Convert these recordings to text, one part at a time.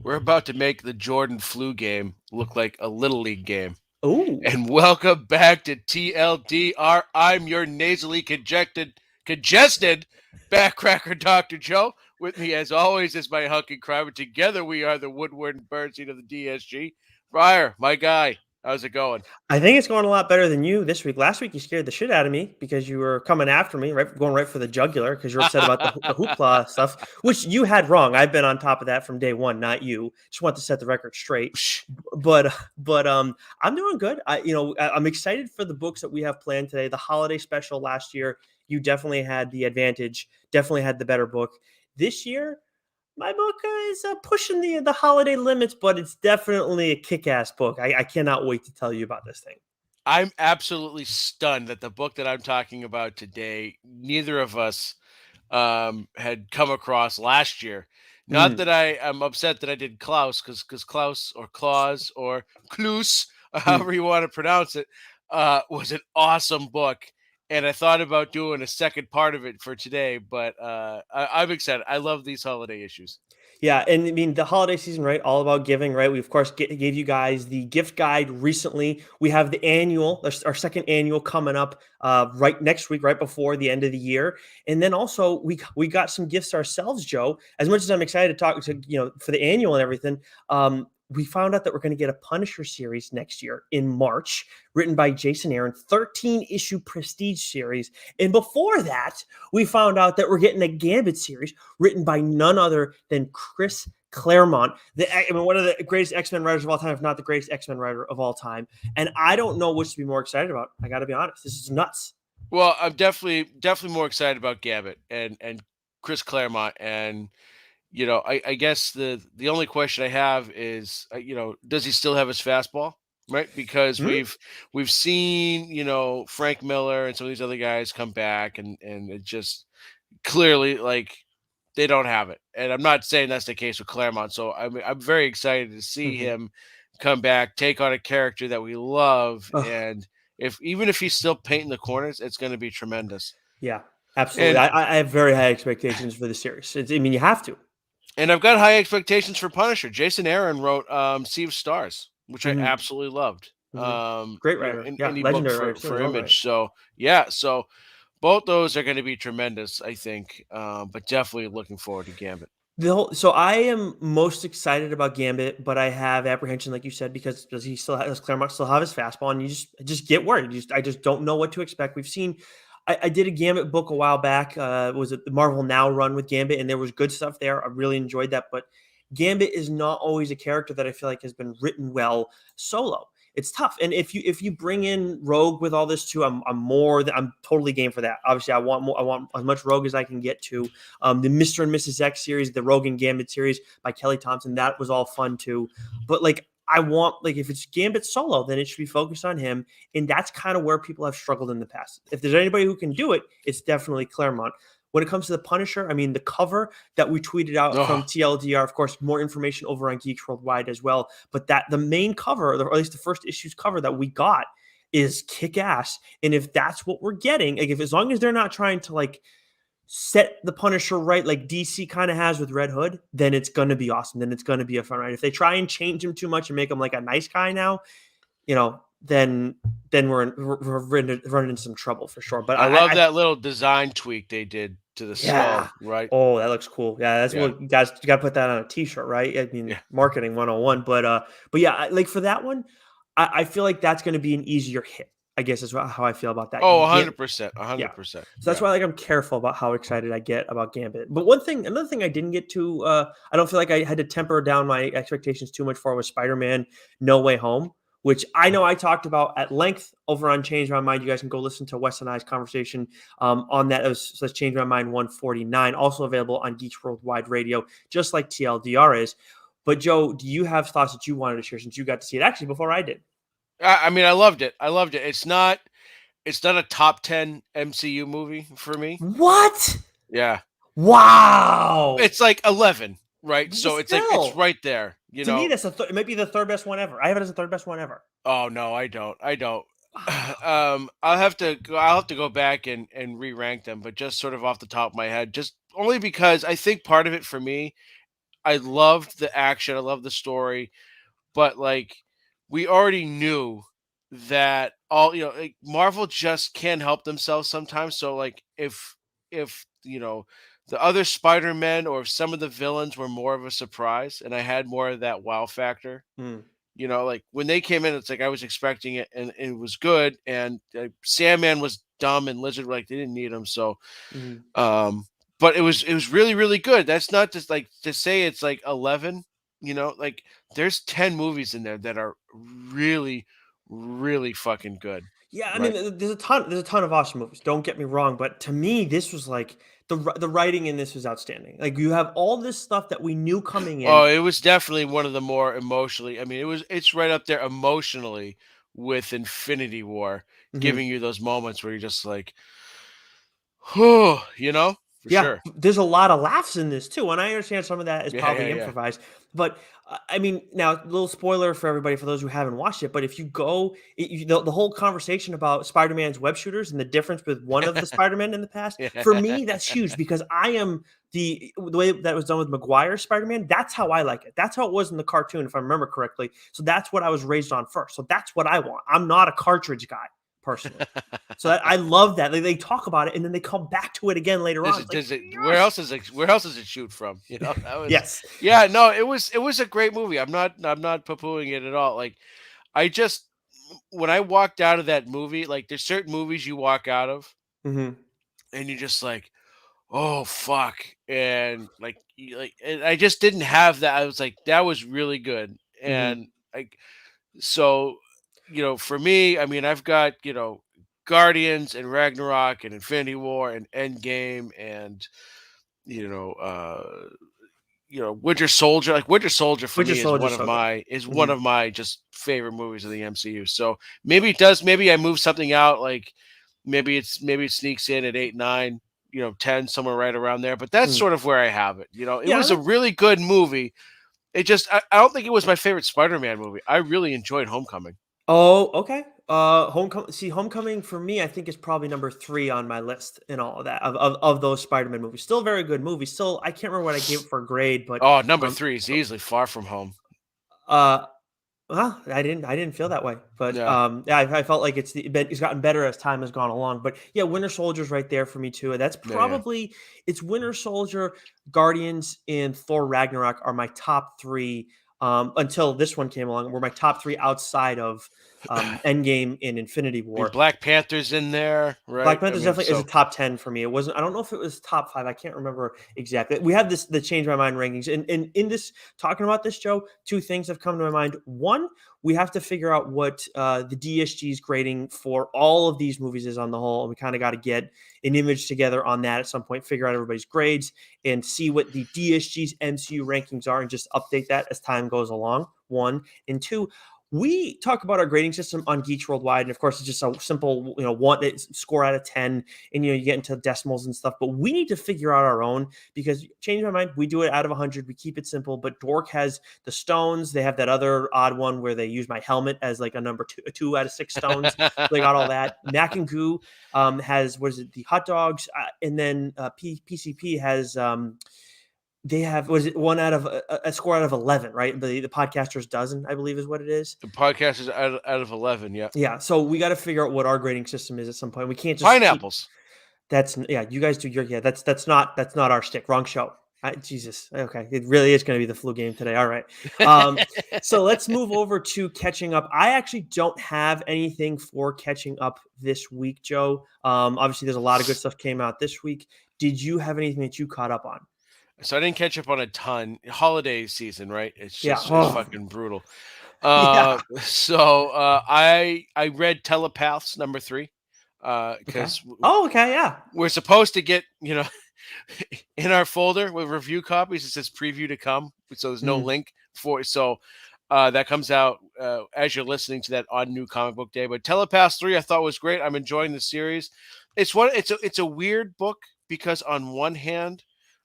We're about to make the Jordan flu game look like a Little League game. Ooh. And welcome back to TLDR. I'm your nasally congested backcracker, Dr. Joe. With me, as always, is my hunk and crime. And together we are the Woodward and Bernstein of the DSG. Fryer, my guy, how's it going? I think it's going a lot better than you this week. Last week you scared the shit out of me because you were coming after me, right, going right for the jugular because you're upset about the hoopla stuff, which you had wrong. I've been on top of that from day one, not you. Just want to set the record straight. But I'm doing good. I'm excited for the books that we have planned today. The holiday special last year, you definitely had the advantage, definitely had the better book. This year, my book is pushing the holiday limits, but it's definitely a kick-ass book. I cannot wait to tell you about this thing. I'm absolutely stunned that the book that I'm talking about today, neither of us had come across last year. Not Mm, that I am upset that I did Klaus, because Klaus or Claus or Klus, mm. however you want to pronounce it, was an awesome book. And I thought about doing a second part of it for today, but I'm excited. I love these holiday issues. Yeah, and I mean the holiday season, right? All about giving, right? We of course gave you guys the gift guide recently. We have the annual, our second annual coming up right next week, right before the end of the year, and then also we got some gifts ourselves, Joe. As much as I'm excited to talk to for the annual and everything, we found out that we're going to get a Punisher series next year in March, written by Jason Aaron, 13 issue prestige series, and before that, we found out that we're getting a Gambit series written by none other than Chris Claremont, one of the greatest X-Men writers of all time, if not the greatest X-Men writer of all time. And I don't know which to be more excited about. I got to be honest. This is nuts. Well, I'm definitely more excited about Gambit and Chris Claremont. And I guess the only question I have is, does he still have his fastball? Right, because Hmm? we've seen Frank Miller and some of these other guys come back, and it just clearly like they don't have it. And I'm not saying that's the case with Claremont. So I'm very excited to see Mm-hmm. him come back, take on a character that we love, Oh, and even if he's still painting the corners, it's going to be tremendous. yeah, absolutely. And I have very high expectations for the series. I mean, you have to. And I've got high expectations for Punisher. Jason Aaron wrote Sea of Stars, which I Hmm. absolutely loved. Hmm. Great writer. In Yeah, indie book legendary writer for too in his own right. Image. So yeah, so both those are going to be tremendous, I think. But definitely looking forward to Gambit. So I am most excited about Gambit, but I have apprehension, like you said, because does Claremont still have his fastball, and you just get worried. I just don't know what to expect. We've seen, I did a Gambit book a while back. Was it the Marvel Now run with Gambit, and there was good stuff there. I really enjoyed that, but Gambit is not always a character that I feel like has been written well solo. It's tough, and if you bring in Rogue with all this too, I'm totally game for that. Obviously, I want more. I want as much Rogue as I can get to. The Mr. and Mrs. X series, the Rogue and Gambit series by Kelly Thompson, that was all fun too. But like I want like if it's Gambit solo, then it should be focused on him, and that's kind of where people have struggled in the past. If there's anybody who can do it, it's definitely Claremont. When it comes to the Punisher, I mean, the cover that we tweeted out from Oh, TLDR, of course, more information over on Geeks Worldwide as well. But that the main cover, or at least the first issue's cover that we got, is kick ass. And if that's what we're getting, like if as long as they're not trying to like set the Punisher right, like DC kind of has with Red Hood, then it's going to be awesome. Then it's going to be a fun ride. If they try and change him too much and make him like a nice guy now, then we're running into some trouble for sure. But I love that little design tweak they did to the yeah. skull. Right? Oh, that looks cool. Yeah, that's Yeah, what you got to put that on a t-shirt, right? I mean, yeah. marketing 101. But yeah, like for that one, I feel like that's going to be an easier hit. I guess is how I feel about that. Oh, You can't. 100%, Yeah. 100%. So that's Yeah. why like I'm careful about how excited I get about Gambit. But another thing I didn't get to, I don't feel like I had to temper down my expectations too much for was Spider-Man No Way Home, which I know I talked about at length over on Change My Mind. You guys can go listen to Wes and I's conversation on that. So that's Change My Mind 149, also available on Geeks Worldwide Radio, just like TLDR is. But Joe, do you have thoughts that you wanted to share since you got to see it actually before I did? I mean, I loved it. I loved it. It's not a top 10 MCU movie for me. What? Yeah. Wow. It's like 11, right? But So it's like it's still, right there, to me, it might be the third best one ever. I have it as the third best one ever. Oh no, I don't. I don't. Wow. I'll have to go back and re-rank them, but just sort of off the top of my head, just only because I think part of it for me, I loved the action, I loved the story, but like we already knew that all like Marvel just can't help themselves sometimes. So like if the other Spider-Men or if some of the villains were more of a surprise and I had more of that wow factor, Mm, like when they came in, it's like I was expecting it and it was good. And Sandman was dumb and Lizard like they didn't need him. So mhm. um, but it was really really good. That's not just like to say it's like 11. Like there's 10 movies in there that are really really fucking good, Yeah, I mean, right? there's a ton of awesome movies. Don't get me wrong, but to me, this was like the writing in this was outstanding. Like you have all this stuff that we knew coming Oh, in. it was definitely one of the more emotionally. I mean, it's right up there emotionally with Infinity War, Mhm. giving you those moments where you're just like, whew, for Yeah, sure. there's a lot of laughs in this too, and I understand some of that is Yeah, yeah, probably yeah. improvised. But I mean, now a little spoiler for everybody for those who haven't watched it. But if you go, the whole conversation about Spider-Man's web shooters and the difference with one of the Spider-Men in the past, for me, that's huge because I am the way that was done with Maguire's Spider-Man. That's how I like it. That's how it was in the cartoon, if I remember correctly. So that's what I was raised on first. So that's what I want. I'm not a cartridge guy personally. So I love that they talk about it and then they come back to it again later on. It's like Where yes, else does it shoot from? That was, yes. yeah, no, it was a great movie. I'm not poo-pooing it at all. Like I just when I walked out of that movie, like there's certain movies you walk out of Hmm. and you're just like, oh fuck, and and I just didn't have that. I was like, that was really good, Hmm. and like so, for me, I mean, I've got Guardians and Ragnarok and Infinity War and Endgame and you know uh Winter Soldier. Like Winter Soldier for Winter me is Soldier, one of so good. my is one Hmm. of my just favorite movies of the MCU. So maybe I move something out, like maybe it sneaks in at 8, 9, 10, somewhere right around there. But that's Mm. sort of where I have it. It Yeah, was a that's really good movie. I don't think it was my favorite Spider-Man movie. I really enjoyed Homecoming. oh, okay. Homecoming for me, I think is probably number 3 on my list in all of that of those Spider-Man movies. Still a very good movie. Still, I can't remember what I gave it for a grade, but Oh, number um, 3 is easily Far From Home. uh, well, I didn't feel that way, but, Yeah, yeah, I felt like it's gotten better as time has gone along, but, yeah, Winter Soldier's right there for me too, and that's yeah, yeah. probably it's Winter Soldier, Guardians, and Thor: Ragnarok are my top 3, until this one came along, were my top 3 outside of, Endgame and Infinity I mean, War. Black Panther's in there, Black right? I Panther mean, definitely is a so top 10 for me. It wasn't I don't know if it was top 5. I can't remember exactly. We have the change my mind rankings. And in this talking about this, Joe, 2 things have come to my mind. One, we have to figure out what the DSG's grading for all of these movies is on the whole. And we kind of got to get an image together on that at some point, figure out everybody's grades and see what the DSG's MCU rankings are and just update that as time goes along. One. And two, we talk about our grading system on Geeks Worldwide, and of course, it's just a simple, one score out of 10, and you get into decimals and stuff. But we need to figure out our own because change my mind. We do it out of 100. We keep it simple. But Dork has the stones. They have that other odd one where they use my helmet as like a number two, a 2 out of 6 stones. So they got all that. Mac and Goo has what is it? The hot dogs, and then PCP has they have was it 1 out of a score out of 11, right? The podcaster's dozen, I believe, is what it is. the podcast is out of 11. Yeah, Yeah, so we got to figure out what our grading system is at some point. We can't just keep pineapples. that's yeah. You guys do your yeah. That's not our stick. Wrong show. Jesus. Okay, it really is going to be the flu game today. All right. Um, so let's move over to catching up. I actually don't have anything for catching up this week, Joe. Obviously, there's a lot of good stuff came out this week. Did you have anything that you caught up on? So I didn't catch up on a ton. Holiday season, right? Yeah. It's Oh, fucking brutal. yeah. I read Telepaths number 3 Okay. because Oh, okay. Yeah. we're supposed to get in our folder with review copies. It says preview to come, so there's no Mhm. link for it. So that comes out as you're listening to that on New Comic Book Day. But Telepaths 3 I thought was great. I'm enjoying the series. It's a weird book because on one hand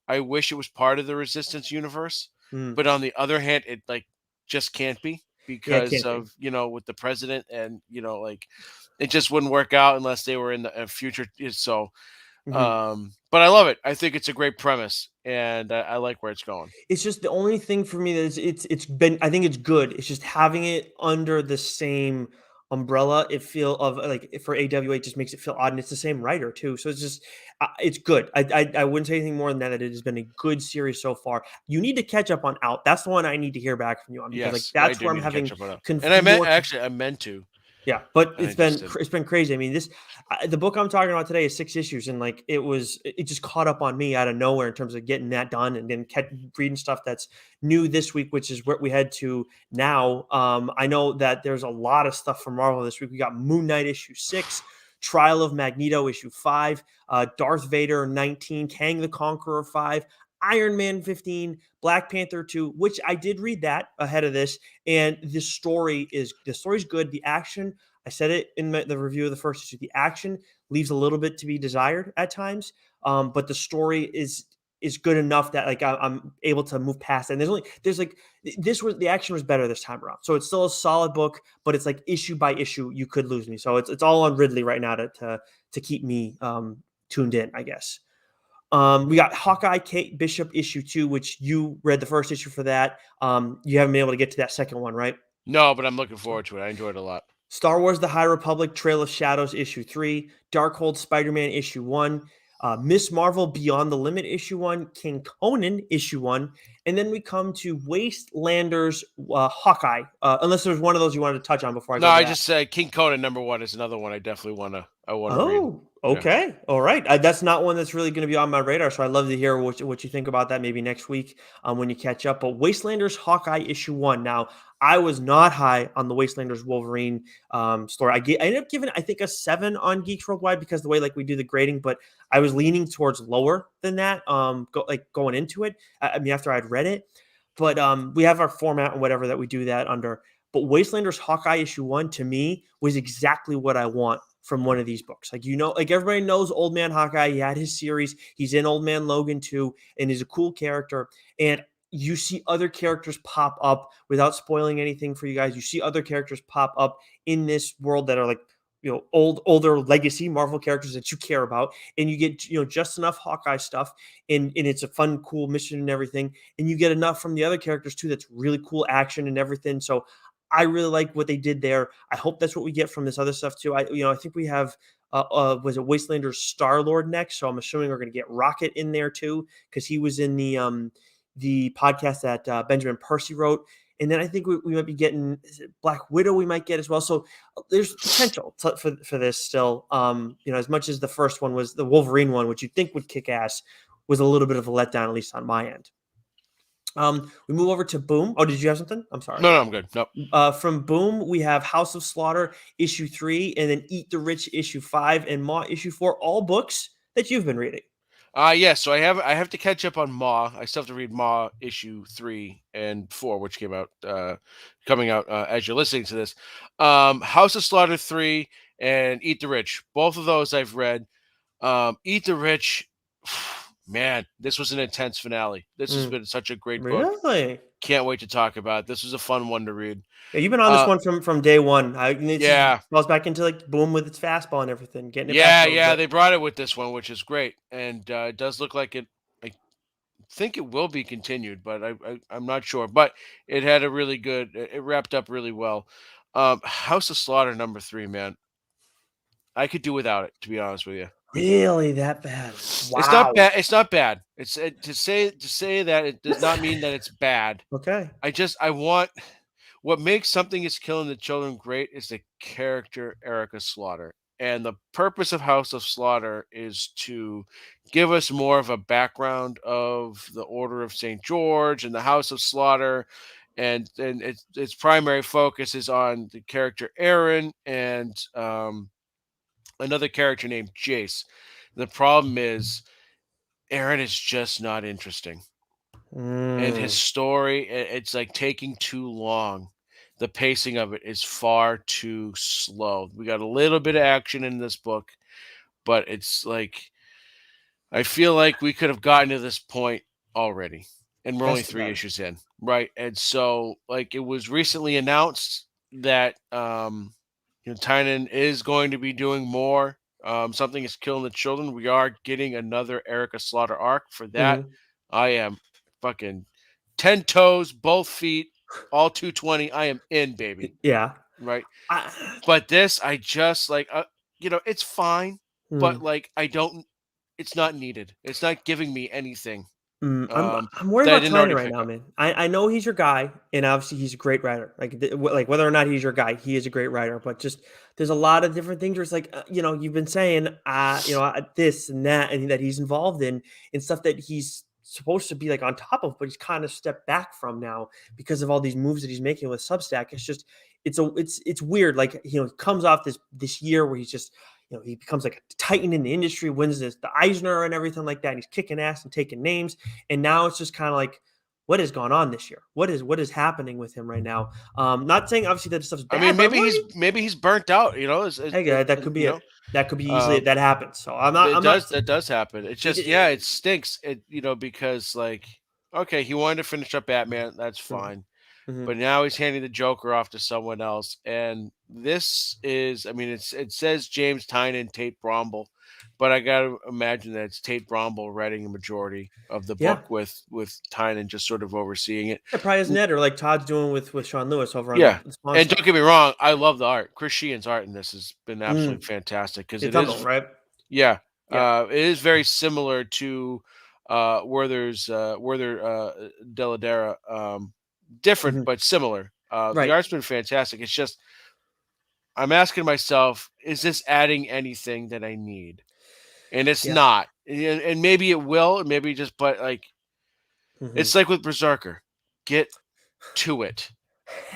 I wish it was part of the Resistance universe, Mm. but on the other hand it like just can't be Yeah, it because can't be. of with the president and like it just wouldn't work out unless they were in the future. So Mhm. But I love it. I think it's a great premise, and I like where it's going. It's just the only thing for me that it's been I think it's good. It's just having it under the same umbrella. It feel of like for AWA it just makes it feel odd, and it's the same writer too. So it's just it's good. I wouldn't say anything more than that. That it has been a good series so far. You need to catch up on Out. That's the one I need to hear back from you on because like Yes, I that's do where I'm need to catch having up on it, and I meant more. actually I meant to, Yeah, but and I just didn't. it's been crazy. I mean, the book I'm talking about today is 6 issues, and like it just caught up on me out of nowhere in terms of getting that done, and then kept reading stuff that's new this week, which is what we head to now. I know that there's a lot of stuff from Marvel this week. We got Moon Knight issue 6, Trial of Magneto issue 5, Darth Vader 19, Kang the Conqueror 5. Iron Man 15, Black Panther 2, which I did read that ahead of this, and the story's good. The action, I said it in the review of the first issue. The action leaves a little bit to be desired at times, but the story is good enough that like I'm able to move past it. And there's like this was the action was better this time around, so it's still a solid book, but it's like issue by issue you could lose me. So it's all on Ridley right now to keep me tuned in, I guess. We got Hawkeye Kate Bishop issue 2, which you read the first issue for that. You haven't been able to get to that second one, right? No, but I'm looking forward to it. I enjoyed it a lot. Star Wars: The High Republic, Trail of Shadows issue 3, Darkhold Spider-Man issue 1, Miss Marvel Beyond the Limit issue 1, King Conan issue 1, and then we come to Wastelanders Hawkeye. Unless there's one of those you wanted to touch on before I No, go to I that. just said King Conan #1 is another one I definitely I wanna read. Oh, Yeah. okay. All right. That's not one that's really going to be on my radar. So I'd love to hear what you think about that maybe next week when you catch up. But Wastelanders Hawkeye issue 1. Now, I was not high on the Wastelanders Wolverine story. I ended up giving, I think, a 7 on Geeks Worldwide because the way like we do the grading, but I was leaning towards lower than that going into it. I mean, after I'd read it. But we have our format and whatever that we do that under. But Wastelanders Hawkeye issue 1 to me was exactly what I want from one of these books. Like, like everybody knows Old Man Hawkeye. He had his series. He's in Old Man Logan too, and he's a cool character. And you see other characters pop up without spoiling anything for you guys. You see other characters pop up in this world that are like, older legacy Marvel characters that you care about, and you get just enough Hawkeye stuff, and it's a fun, cool mission and everything, and you get enough from the other characters too. That's really cool action and everything. So I really like what they did there. I hope that's what we get from this other stuff too. I think we have was it Wastelanders Star Lord next, so I'm assuming we're going to get Rocket in there too because he was in the podcast that Benjamin Percy wrote. And then I think we might be getting Black Widow. We might get as well. So there's potential for this still. As much as the first one was the Wolverine one, which you think would kick ass, was a little bit of a letdown, at least on my end. We move over to Boom. Oh, did you have something? I'm sorry. No, I'm good. Nope. From Boom, we have House of Slaughter issue 3, and then Eat the Rich issue 5, and Maw issue 4. All books that you've been reading. Yes. So I have to catch up on Maw. I still have to read Maw issue 3 and 4, which came out coming out as you're listening to this. House of Slaughter 3 and Eat the Rich. Both of those I've read. Eat the Rich. Man, this was an intense finale. This has been such a great book. Really? Can't wait to talk about it. This was a fun one to read. Yeah, you've been on this one from day one. It Yeah. falls back into like Boom with its fastball and everything, getting it back Yeah, a little yeah, bit. they brought it with this one, which is great, and it does look like it. I think it will be continued, but I'm not sure. But it had a really good. It wrapped up really well. House of Slaughter #3, man. I could do without it, to be honest with you. Really, that bad? It's not Wow. bad. It's not bad. It's to say that it does not mean that it's bad. Okay. I want what makes Something Is Killing the Children great is the character Erica Slaughter. And the purpose of House of Slaughter is to give us more of a background of the Order of St. George and the House of Slaughter. And its primary focus is on the character Aaron and another character named Jace. The problem is Aaron is just not interesting. And his Mm, story, it's like taking too long. The pacing of it is far too slow. We got a little bit of action in this book, but it's like I feel like we could have gotten to this point already, and we're only that's too 3 bad. issues in, right? And so, like, it was recently announced that Tynan is going to be doing more. Something is killing the children. We are getting another Erica Slaughter arc for that. Mhm. I am fucking 10 toes, both feet, all 220. I am in, baby. Yeah. Right. I, But this, I just like, it's fine, but mm. like, I don't, it's not needed. It's not giving me anything I'm worried that I about didn't Tynan already right pick now, up. man. I know he's your guy, and obviously he's a great writer. Like whether or not he's your guy, he is a great writer. But just there's a lot of different things where it's like you've been saying this and that and that he's involved in and stuff that he's supposed to be like on top of, but he's kind of stepped back from now because of all these moves that he's making with Substack. It's just it's weird. Like he comes off this year where he's just he becomes like a titan in the industry, wins the Eisner and everything like that. And he's kicking ass and taking names. And now it's just kind of like, what has gone on this year? What is happening with him right now? Not saying obviously that stuff's I mean, bad, but I'm worried. maybe he's burnt out. Hey, that could be it. That could be easily Um, that happens. So I'm not. that does happen. It's just it stinks. Because like okay, he wanted to finish up Batman. That's Mhm, fine. mhm. But now he's handing the Joker off to someone else. And this is, I mean, it says James Tynion, Tate Bromble, but I got to imagine that it's Tate Bromble writing a majority of the Yeah. book with Tynion just sort of overseeing it. Yeah, probably as N- Ned or like Todd's doing with Sean Lewis over on Yeah. the Spawn And don't stuff. get me wrong, I love the art. Chris Sheehan's art in this has been absolutely Mm. fantastic because The it thumbnail, is, right? yeah, Yeah. it is very similar to Werther Deladera, different Mhm. but similar. The Right. art's been fantastic. It's just I'm asking myself, is this adding anything that I need? And it's Yeah. not. And maybe it will, and maybe just, but like, Mhm. it's like with Berserker. Get to it.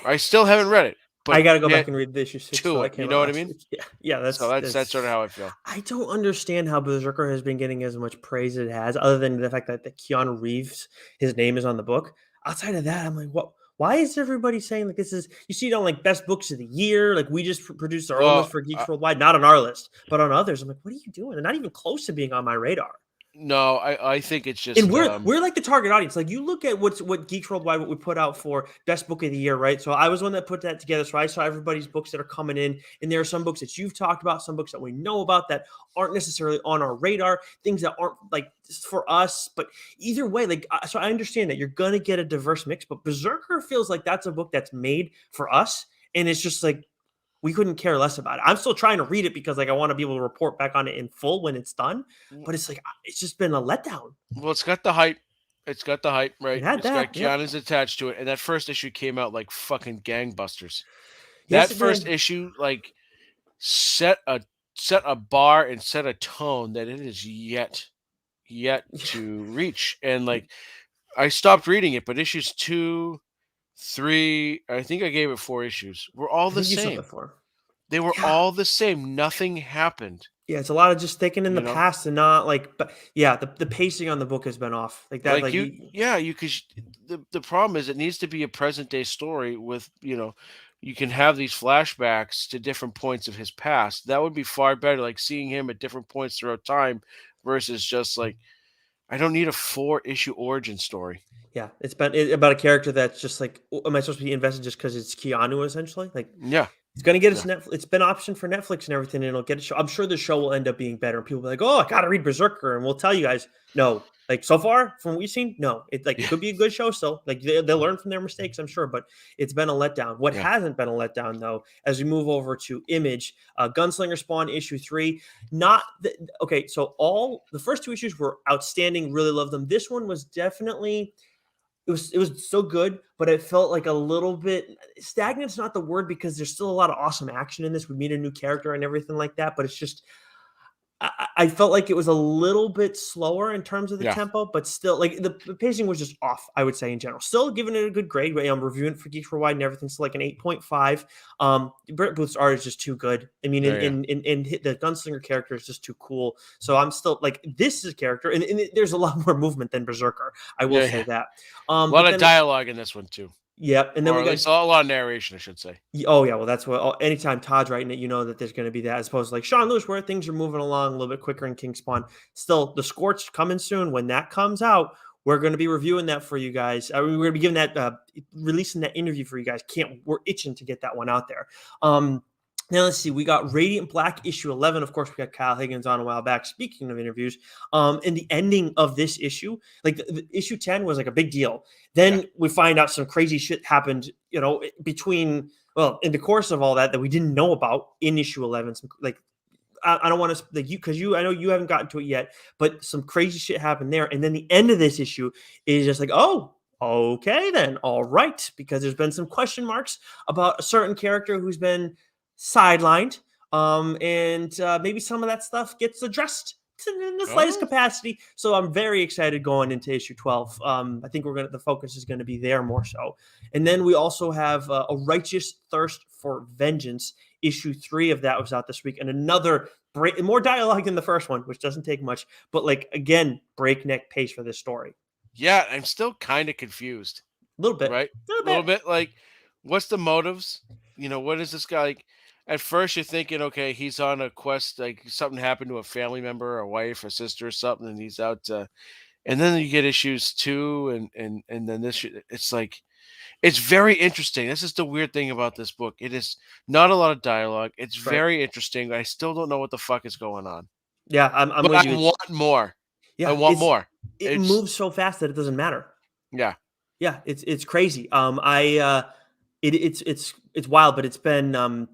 I still haven't read it, I but gotta go back get and read the issue 6 to so that it. You came know out what I last mean? week. Yeah, yeah, So that's sort of how I feel. I don't understand how Berserker has been getting as much praise as it has, other than the fact that the Keanu Reeves, his name is on the book. Outside of that, I'm like, what? Why is everybody saying like this is? You see it on like best books of the year. Like we just produced our own list Well, for Geeks Worldwide, not on our list, but on others. I'm like, what are you doing? They're not even close to being on my radar. no, I think it's And just we're like the target audience. Like you look at what Geeks Worldwide what we put out for best book of the year, right? So I was one that put that together. So I saw everybody's books that are coming in, and there are some books that you've talked about, some books that we know about that aren't necessarily on our radar, things that aren't like for us. But either way, like so I understand that you're gonna get a diverse mix. But Berserker feels like that's a book that's made for us, and it's just like we couldn't care less about it. I'm still trying to read it because like I want to be able to report back on it in full when it's done. But it's like it's just been a letdown. well, it's got the hype. It's got the hype, It right? had It's got that. Yep. Keanu's attached to it, and that first issue came out like fucking gangbusters. Yes, That it first did. issue, like, set a set a bar and set a tone that it is yet to reach. And like, I stopped reading it, but issues 2, 3, I think I gave it 4 issues, were all I the think you said same. before. They were Yeah. all the same. Nothing happened. Yeah, it's a lot of just thinking in the You know, past and not like but yeah, the pacing on the book has been off. Like that, like like you, you yeah, you because the problem is it needs to be a present day story with you can have these flashbacks to different points of his past. That would be far better. Like seeing him at different points throughout time versus just like I don't need a 4 issue origin story. yeah, it's been about a character that's just like, am I supposed to be invested just because it's Keanu essentially? Like Yeah, it's gonna get us yeah, Netflix. It's been optioned for Netflix and everything, and it'll get a show. I'm sure the show will end up being better. And people will be like, "Oh, I gotta read Berserker," and we'll tell you guys, no. Like so far from what we've seen, no. It like yeah, could be a good show still. Like they'll learn from their mistakes, I'm sure. But it's been a letdown. What yeah. hasn't been a letdown though, as we move over to Image, Gunslinger Spawn issue 3. Not the, okay. So all the first 2 issues were outstanding. Really loved them. This one was definitely it was so good, but it felt like a little bit stagnant's not the word because there's still a lot of awesome action in this. We meet a new character and everything like that, but it's just I felt like it was a little bit slower in terms of the Yeah. tempo, but still like the pacing was just off, I would say in general. Still giving it a good grade. I'm reviewing it for Geeks Worldwide and everything. So like an 8.5. Brett Booth's art is just too good. I mean, Yeah, yeah. the gunslinger character is just too cool. So I'm still like this is a character, and there's a lot more movement than Berserker. I will Yeah, say yeah. that. A lot But of then dialogue in this one too, yep, and then or we at got least a lot of narration, I should say. oh yeah, well that's what anytime Todd's writing it, you know that there's going to be that as opposed to like Sean Lewis where things are moving along a little bit quicker in King Spawn. Still, the Scorch coming soon. When that comes out, we're going to be reviewing that for you guys. We're going to be giving that releasing that interview for you guys. We're itching to get that one out there. Now let's see. We got Radiant Black issue 11. Of course, we got Kyle Higgins on a while back. Speaking of interviews, in the ending of this issue, like the issue 10 was like a big deal. Then we find out some crazy shit happened. Between in the course of all that we didn't know about in issue 11. Some like I don't want to like you because I know you haven't gotten to it yet, but some crazy shit happened there. And then the end of this issue is just like, oh, okay, then all right, because there's been some question marks about a certain character who's been sidelined, and maybe some of that stuff gets addressed in the slightest Oh, capacity. So I'm very excited going into issue 12. I think the focus is going to be there more so. And then we also have a righteous thirst for vengeance. Issue 3 of that was out this week, and another more dialogue than the first one, which doesn't take much, but like again, breakneck pace for this story. yeah. I'm still kind of confused, A little bit, right? a little A little bit. bit. Like, what's the motives? What is this guy like? At first, you're thinking, okay, he's on a quest. Like something happened to a family member, a wife, a sister, or something, and he's out. And then you get issues 2, and then this. It's like it's very interesting. This is the weird thing about this book. It is not a lot of dialogue. It's Right. very interesting. I still don't know what the fuck is going on, Yeah, I'm but with I you. want more. I Yeah, want more. it It's moves so fast that it doesn't matter. yeah, Yeah, it's crazy. It's wild, but it's been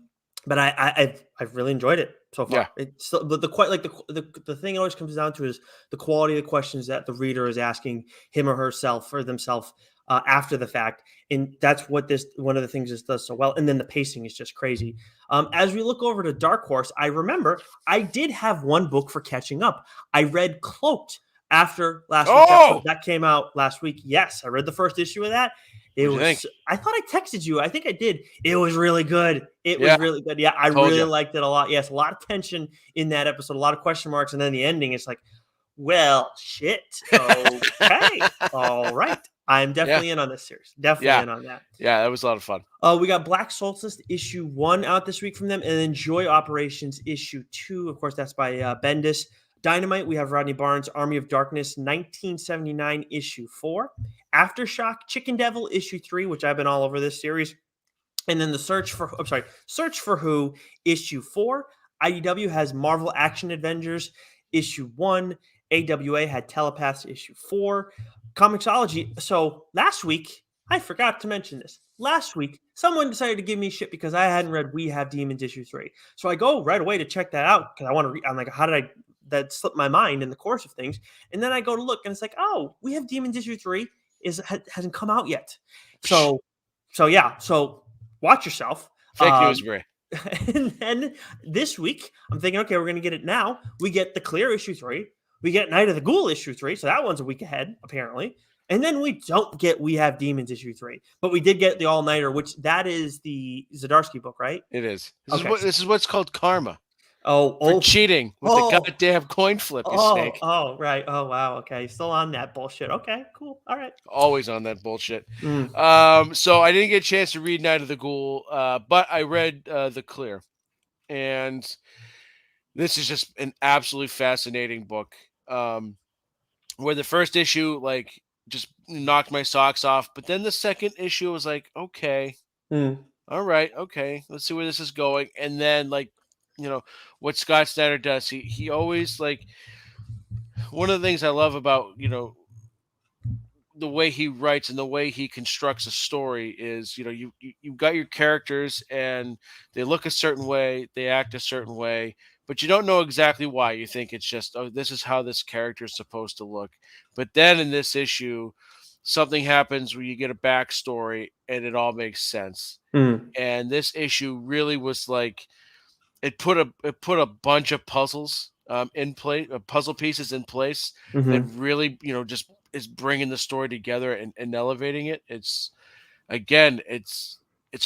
but I've really enjoyed it so yeah. far. It's but the quite like the thing it always comes down to is the quality of the questions that the reader is asking him or herself or themselves after the fact, and that's what this one of the things this does so well. And then the pacing is just crazy. As we look over to Dark Horse, I remember I did have one book for catching up. I read Cloaked after last week's episode. Oh, That came out last week. Yes, I read the first issue of that. It what'd you was, think? I thought I texted you. I think I did. It was really good. It was Yeah, really good. Yeah, I told really you. liked it a lot. Yes, a lot of tension in that episode, a lot of question marks. And then the ending, it's like, well, shit. Okay. All right. I'm Yeah, definitely in on this series. Definitely yeah, in on that. yeah. That was a lot of fun. We got Black Solstice issue 1 out this week from them, and then Joy Operations issue 2. Of course, that's by Bendis. Dynamite, we have Rodney Barnes, Army of Darkness, 1979 issue 4. Aftershock, Chicken Devil issue 3, which I've been all over this series. And then the Search for Who issue 4. IDW has Marvel Action Avengers issue 1. AWA had Telepaths issue 4. Comixology. So last week, I forgot to mention this. Last week, someone decided to give me shit because I hadn't read We Have Demons issue 3. So I go right away to check that out because I want to read. I'm like, how did that slipped my mind in the course of things? And then I go to look and it's like, oh, We Have Demons issue 3 hasn't come out yet. Psh, So yeah. So watch yourself. fake news, Bray. And then this week, I'm thinking, okay, we're going to get it now. We get The Clear issue 3. We get Night of the Ghoul issue 3. So that one's a week ahead, apparently. And then we don't get We Have Demons issue 3. But we did get the All Nighter, which that is the Zdarsky book, right? It is. Okay. This is what's called karma for Oh, cheating with the oh, goddamn coin flip. You snake. right. Oh, wow. Okay. Still on that bullshit. Okay, cool. All right. Always on that bullshit. Mm, So I didn't get a chance to read Night of the Ghoul, but I read The Clear, and this is just an absolutely fascinating book. Where the first issue like just knocked my socks off, but then the second issue was like, okay, mm, all right, okay, let's see where this is going. And then like, what Scott Snyder does, he always like one of the things I love about the way he writes and the way he constructs a story is you've got your characters and they look a certain way, they act a certain way, but you don't know exactly why. You think it's just, oh, this is how this character is supposed to look. But then in this issue something happens where you get a backstory and it all makes sense. mm. And this issue really was like it put a bunch of puzzles in place, puzzle pieces in place that Mm-hmm. really just is bringing the story together and elevating it. It's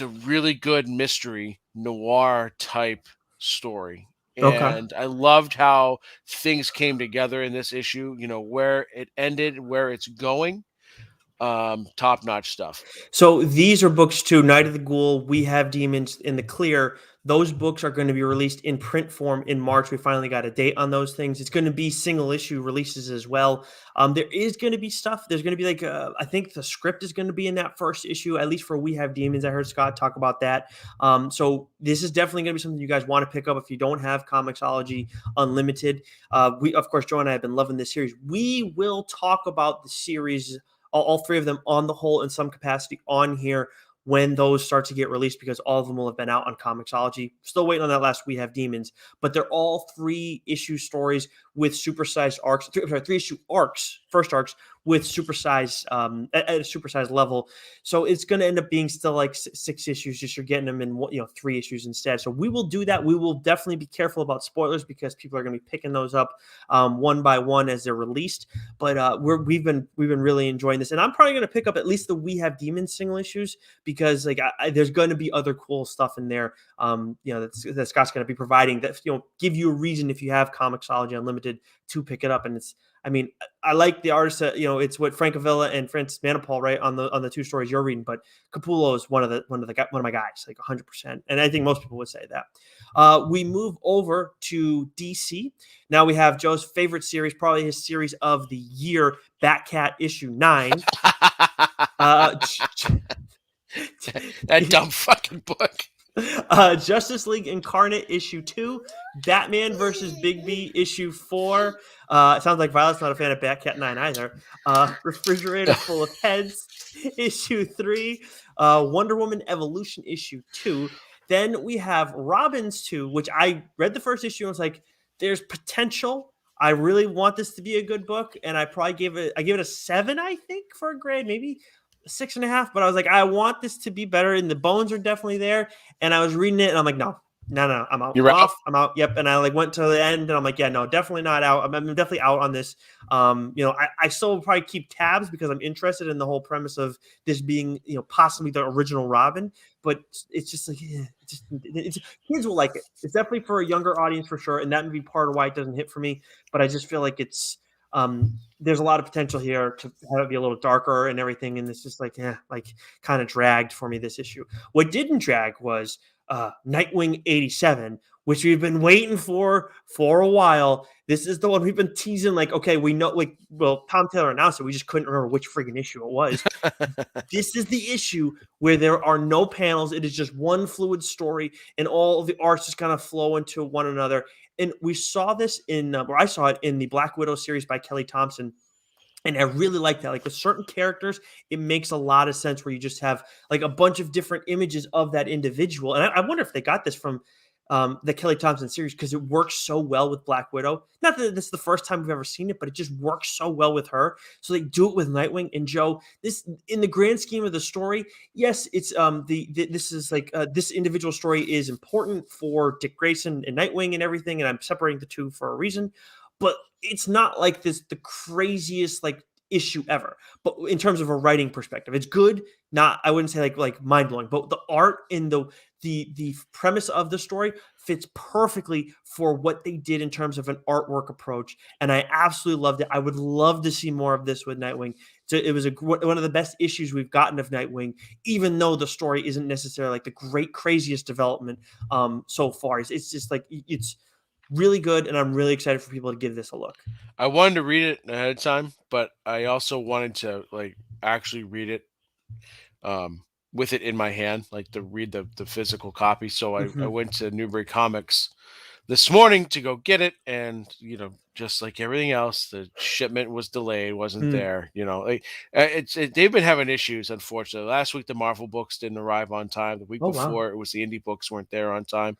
a really good mystery noir type story, Okay. and I loved how things came together in this issue. Where it ended, where it's going. top-notch stuff. So these are books too. Night of the Ghoul, We Have Demons in the Clear. Those books are going to be released in print form in March. We finally got a date on those things. It's going to be single issue releases as well. There is going to be stuff. There's going to be like I think the script is going to be in that first issue, at least for We Have Demons. I heard Scott talk about that. So this is definitely going to be something you guys want to pick up if you don't have Comixology Unlimited. We, of course, Joe and I have been loving this series. We will talk about the series, all three of them on the whole in some capacity on here when those start to get released, because all of them will have been out on Comixology. Still waiting on that last We Have Demons, but they're all 3-issue stories with supersized arcs. Three issue arcs, first arcs with supersized at a supersized level. So it's going to end up being still like 6 issues. Just you're getting them in 3 issues instead. So we will do that. We will definitely be careful about spoilers because people are going to be picking those up one by one as they're released. But we've been really enjoying this, and I'm probably going to pick up at least the We Have Demons single issues because like there's going to be other cool stuff in there. That Scott's going to be providing that give you a reason if you have Comixology Unlimited to pick it up. And it's, I mean, I like the artists that, it's what Frank Avila and Francis Manipul write on the 2 stories you're reading, but Capullo is one of my guys, like 100%. And I think most people would say that. We move over to DC. Now we have Joe's favorite series, probably his series of the year, Batcat issue 9. That dumb fucking book. Justice League Incarnate issue 2, Batman versus Bigby issue 4. It sounds like Violet's not a fan of Batcat 9 either. Refrigerator Full of Heads issue 3, Wonder Woman Evolution issue 2. Then we have Robins 2, which I read the first issue and was like, there's potential. I really want this to be a good book, and I gave it a 7, I think, for a grade, maybe 6.5, but I was like, I want this to be better, and the bones are definitely there. And I was reading it, and I'm like, no, I'm out. You're off. I'm out. Yep. And I went to the end, and I'm like, yeah, no, definitely not out. I'm definitely out on this. I still will probably keep tabs because I'm interested in the whole premise of this being, possibly the original Robin. But it's just like, kids will like it. It's definitely for a younger audience for sure, and that may be part of why it doesn't hit for me. But I just feel like it's. There's a lot of potential here to have it be a little darker and everything, and it's just like kind of dragged for me this issue. What didn't drag was Nightwing 87, which we've been waiting for a while. This is the one we've been teasing. Like, okay, we know. Like, well, Tom Taylor announced it. We just couldn't remember which friggin' issue it was. This is the issue where there are no panels. It is just one fluid story, and all of the arts just kind of flow into one another. And we saw this I saw it in the Black Widow series by Kelly Thompson. And I really like that. Like with certain characters, it makes a lot of sense where you just have like a bunch of different images of that individual. And I wonder if they got this from the Kelly Thompson series because it works so well with Black Widow. Not that this is the first time we've ever seen it, but it just works so well with her. So they do it with Nightwing and Joe. This, in the grand scheme of the story, yes, it's this is like this individual story is important for Dick Grayson and Nightwing and everything, and I'm separating the two for a reason. But it's not like the craziest like issue ever. But in terms of a writing perspective, it's good. Not, I wouldn't say like mind blowing, but the art and the premise of the story fits perfectly for what they did in terms of an artwork approach. And I absolutely loved it. I would love to see more of this with Nightwing. So it was one of the best issues we've gotten of Nightwing, even though the story isn't necessarily like the craziest development so far. It's just like, it's really good, and I'm really excited for people to give this a look. I wanted to read it ahead of time, but I also wanted to like actually read it with it in my hand, like to read the physical copy. So I went to Newbury Comics this morning to go get it, and just like everything else, the shipment was delayed, wasn't there. They've been having issues, unfortunately. Last week the Marvel books didn't arrive on time. The week before it was the indie books weren't there on time.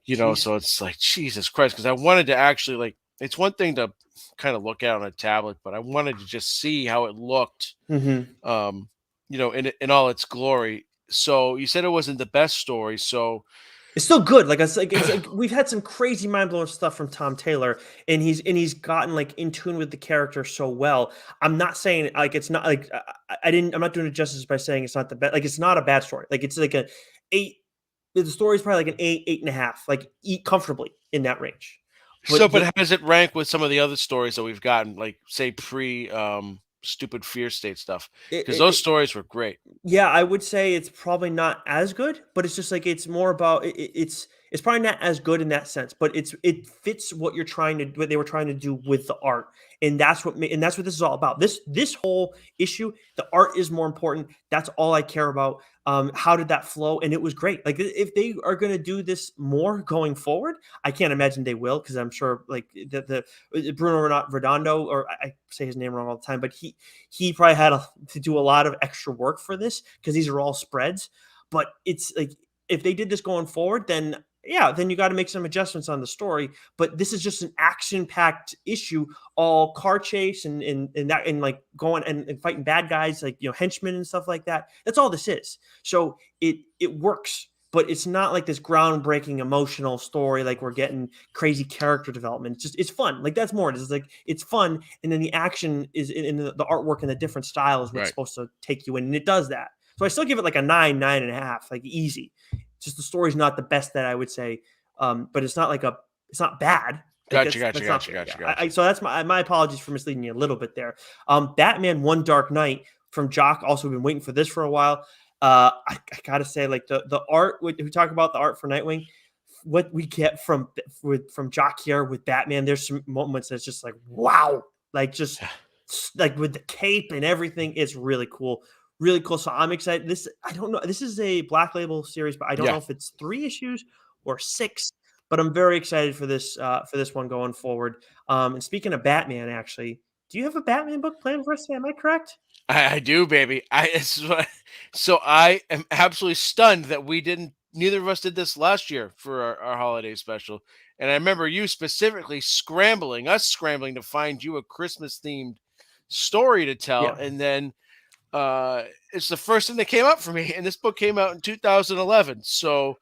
So it's like, Jesus Christ, because I wanted to actually, like, it's one thing to kind of look at on a tablet, but I wanted to just see how it looked, in all its glory. So you said it wasn't the best story, so it's still good. Like it's like we've had some crazy mind blowing stuff from Tom Taylor, and he's gotten like in tune with the character so well. I'm not saying like it's not like I'm not doing it justice by saying it's not the best. Like it's not a bad story. Like it's like a 8. The story is probably like an 8.5. Like eat comfortably in that range. But how does it rank with some of the other stories that we've gotten? Like say pre stupid fear state stuff, It, because it, those it, stories were great. Yeah, I would say it's probably not as good, but it's just like it's more about it's probably not as good in that sense, but it fits what you're trying to what they were trying to do with the art, and and that's what this is all about. This whole issue, the art is more important. That's all I care about. How did that flow? And it was great. Like if they are going to do this more going forward, I can't imagine they will because I'm sure like the Bruno Redondo, or I say his name wrong all the time, but he probably had to do a lot of extra work for this because these are all spreads. But it's like if they did this going forward, then yeah, then you got to make some adjustments on the story. But this is just an action-packed issue, all car chase and that and like going and fighting bad guys, like henchmen and stuff like that. That's all this is. So it works. But it's not like this groundbreaking emotional story like we're getting crazy character development. It's fun. Like that's more. It's like it's fun, and then the action is in the artwork and the different style is what's Right. supposed to take you in, and it does that. So I still give it like a 9.5, like easy. Just the story's not the best that I would say, but it's not it's not bad. Like Gotcha, gotcha, that's not gotcha, fair. Yeah. gotcha, gotcha. So that's my apologies for misleading you a little bit there. Batman One Dark Knight from Jock. Also been waiting for this for a while. I gotta say, like the art. We talk about the art for Nightwing. What we get from Jock here with Batman, there's some moments that's just like wow, like just like with the cape and everything. It's really cool, really cool. So I'm excited. This I don't know. This is a Black Label series, but I don't know Yeah. if it's 3 issues or 6. But I'm very excited for this one going forward. And speaking of Batman, actually, do you have a Batman book planned for us? Am I correct? I do, baby. So I am absolutely stunned that we didn't. Neither of us did this last year for our holiday special. And I remember you specifically us scrambling to find you a Christmas themed story to tell. Yeah. And then it's the first thing that came up for me. And this book came out in 2011. So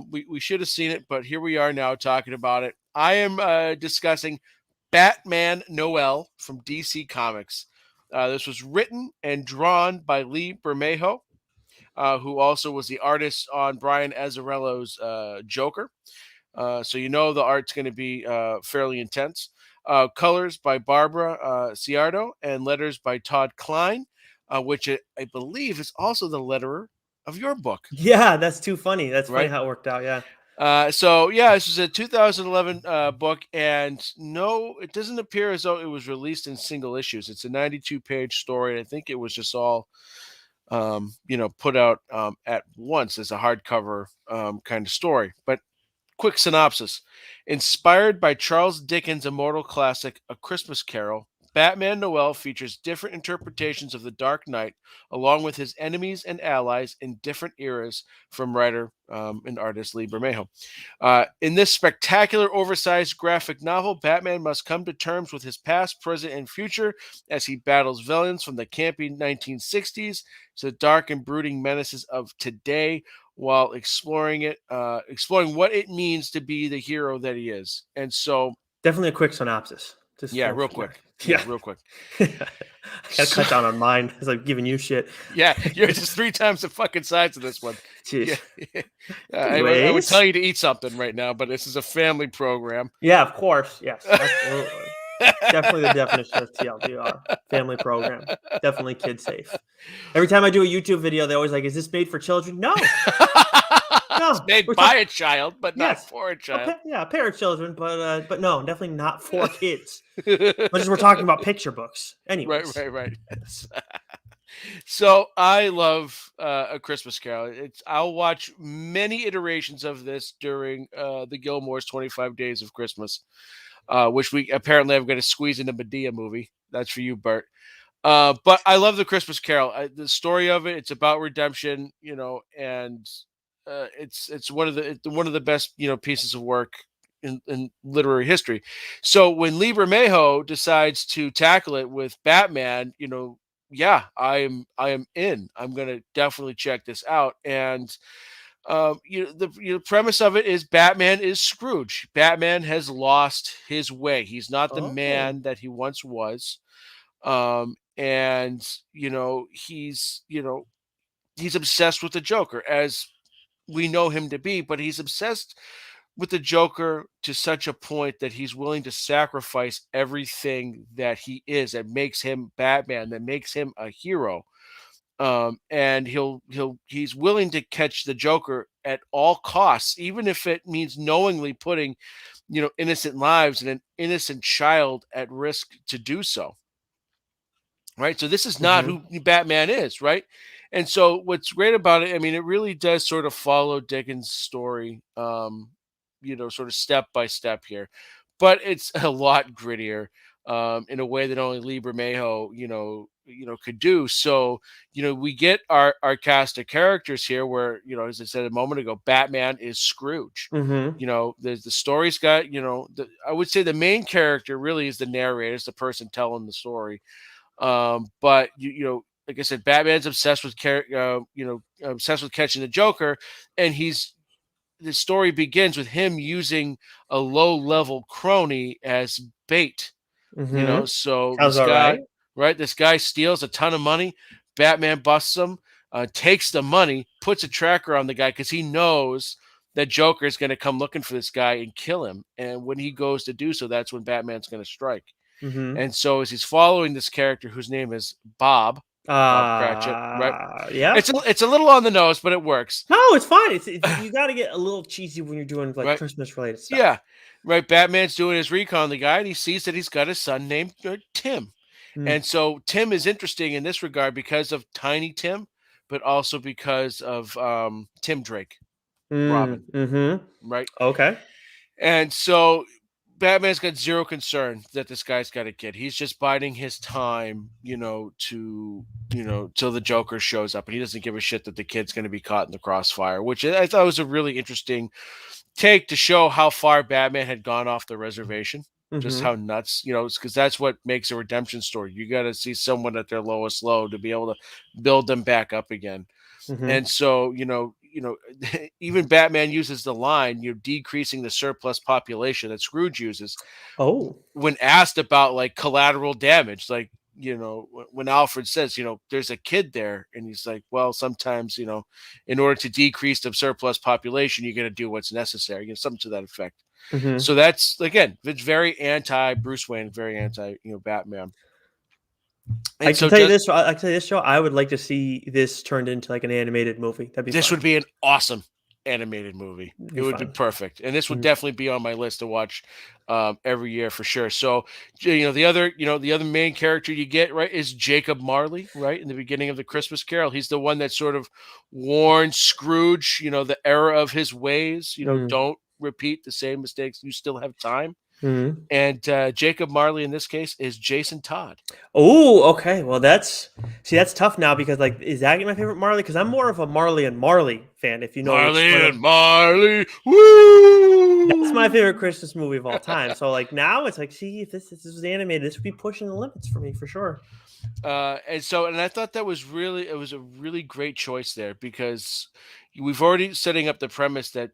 we should have seen it, but here we are now talking about it. I am discussing Batman Noel from DC Comics. This was written and drawn by Lee Bermejo, who also was the artist on Brian Azzarello's Joker. So the art's going to be fairly intense. Colors by Barbara Ciardo and letters by Todd Klein, which I believe is also the letterer of your book, Yeah, that's too funny. That's funny right? how it worked out. Yeah. So yeah, this is a 2011 book, and no, it doesn't appear as though it was released in single issues. It's a 92-page story, and I think it was just all, put out at once as a hardcover kind of story. But quick synopsis: inspired by Charles Dickens' immortal classic *A Christmas Carol*, Batman Noel features different interpretations of the Dark Knight, along with his enemies and allies in different eras, from writer and artist Lee Bermejo. In this spectacular, oversized graphic novel, Batman must come to terms with his past, present, and future as he battles villains from the campy 1960s to the dark and brooding menaces of today, while exploring what it means to be the hero that he is. And so, Definitely a quick synopsis. Just yeah, for real yeah. quick. Yeah, Yeah. real quick. I gotta So, cut down on mine because I'm giving you shit. yeah, you're just 3 times the fucking size of this one. Yeah. Jeez. I would tell Anyways. you to eat something right now, but this is a family program. Yeah, of course. Yes, absolutely. Definitely the definition of TLDR. Family program. Definitely kid safe. Every time I do a YouTube video, they're always like, "Is this made for children?" No, It's no. made We're by talking. a child, but not Yes, for a child. yeah, a pair of children, but no, definitely not for kids. Much as we're talking about picture books. Right, Anyways, right, right. So I love A Christmas Carol. I'll watch many iterations of this during the Gilmore's 25 Days of Christmas, which we apparently I'm going to squeeze in a Medea movie. That's for you, Bert. But I love The Christmas Carol. The story of it, it's about redemption, and it's one of the best pieces of work in literary history. So when Lee Bermejo decides to tackle it with Batman, yeah, I am in. I'm gonna definitely check this out. And the premise of it is Batman is Scrooge. Batman has lost his way. He's not the oh, man that he once was. And he's obsessed with the Joker, as we know him to be, but he's obsessed with the Joker to such a point that he's willing to sacrifice everything that he is, that makes him Batman, that makes him a hero. And he's willing to catch the Joker at all costs, even if it means knowingly putting, innocent lives and an innocent child at risk to do so. Right. So this is not Mm-hmm. who Batman is, right? And so what's great about it, I mean, it really does sort of follow Dickens' story, sort of step by step here, but it's a lot grittier, in a way that only Lee Bermejo, could do. So, we get our cast of characters here, where, as I said a moment ago, Batman is Scrooge. Mm-hmm. The story's got, I would say the main character really is the narrator, is the person telling the story. But like I said, Batman's obsessed with obsessed with catching the Joker, and the story begins with him using a low level crony as bait. Mm-hmm. So Sounds all right. this guy steals a ton of money. Batman busts him, takes the money, puts a tracker on the guy because he knows that Joker is going to come looking for this guy and kill him. And when he goes to do so, that's when Batman's going to strike. Mm-hmm. And so as he's following this character whose name is Bob Cratchit, right? Yeah. It's a little on the nose, but it works. No, it's fine. It's you got to get a little cheesy when you're doing like Right? Christmas related stuff. Yeah. Right. Batman's doing his recon on the guy, and he sees that he's got a son named Tim. Mm. And so Tim is interesting in this regard because of Tiny Tim, but also because of Tim Drake, Mm. Robin, Mm-hmm. right? Okay. And so Batman's got zero concern that this guy's got a kid. He's just biding his time, till the Joker shows up, and he doesn't give a shit that the kid's going to be caught in the crossfire, which I thought was a really interesting take to show how far Batman had gone off the reservation. Just Mm-hmm. how nuts, because that's what makes a redemption story. You got to see someone at their lowest low to be able to build them back up again. Mm-hmm. And so, even Batman uses the line, you're decreasing the surplus population that Scrooge uses Oh. when asked about like collateral damage. Like, when Alfred says, there's a kid there, and he's like, well, sometimes, in order to decrease the surplus population, you're going to do what's necessary, something to that effect. Mm-hmm. So that's, again, it's very anti Bruce Wayne, very anti, Batman. I And can so tell you just this. I can tell you this show. I would like to see this turned into like an animated movie. That'd be this fun. would be an awesome animated movie. It'd It be would be fun. perfect, and this would Mhm. definitely be on my list to watch every year for sure. So, the other main character you get, right, is Jacob Marley, right, in the beginning of the Christmas Carol. He's the one that sort of warns Scrooge, the error of his ways. Mhm. Don't repeat the same mistakes. You still have time. Mhm. And Jacob Marley in this case is Jason Todd. Oh, okay. Well, that's tough now because like, is that my favorite Marley? Because I'm more of a Marley and Marley fan. If you know which Marley one and of Marley, that's my woo! favorite Christmas movie of all time. So like now it's like, see, if this was animated, this would be pushing the limits for me for sure. And I thought it was a really great choice there, because we've already setting up the premise that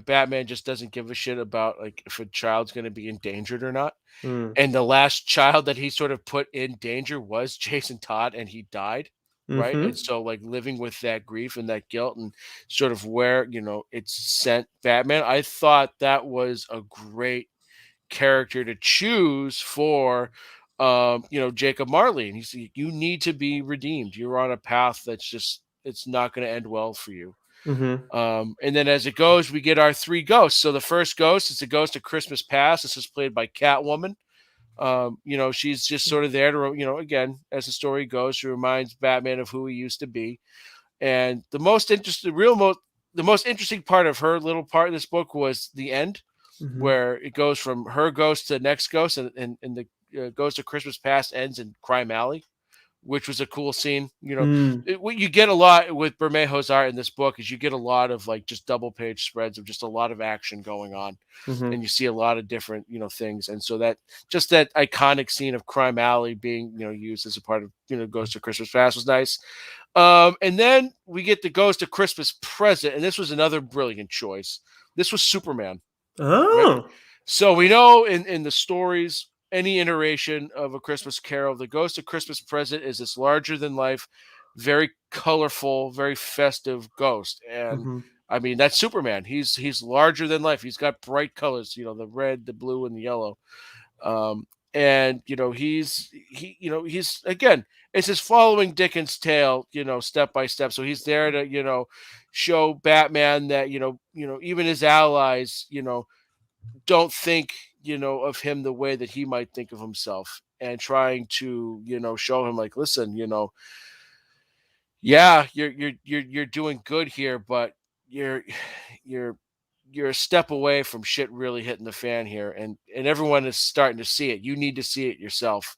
Batman just doesn't give a shit about like if a child's going to be endangered or not. Mm. And the last child that he sort of put in danger was Jason Todd, and he died. Right. And Mm-hmm. so, like, living with that grief and that guilt, and sort of where, it's sent Batman, I thought that was a great character to choose for Jacob Marley. And he's like, you need to be redeemed. You're on a path that's just, it's not going to end well for you. Mm-hmm. And then as it goes, we get our three ghosts. So the first ghost is the ghost of Christmas Past. This is played by Catwoman. She's just sort of there to, again, as the story goes, she reminds Batman of who he used to be. And the most interesting part of her little part in this book was the end, Mm-hmm. where it goes from her ghost to the next ghost, and the Ghost of Christmas Past ends in Crime Alley, which was a cool scene. Mm. What you get a lot with Bermejo's art in this book is you get a lot of like just double page spreads of just a lot of action going on, Mm-hmm. and you see a lot of different things. And so that just that iconic scene of Crime Alley being used as a part of Ghost of Christmas Past was nice. And then we get the Ghost of Christmas Present, and this was another brilliant choice. This was Superman, right? Oh. So we know in the stories, any iteration of A Christmas Carol, the Ghost of Christmas Present is this larger than life, very colorful, very festive ghost. And Mm-hmm. I mean, that's Superman. He's larger than life. He's got bright colors, the red, the blue, and the yellow. Um, and he's again, it's just following Dickens' tale, step by step. So he's there to, show Batman that, even his allies, don't think, of him the way that he might think of himself, and trying to, show him like, listen, yeah, you're doing good here, but you're you're you're a step away from shit really hitting the fan here, and everyone is starting to see it. You need to see it yourself.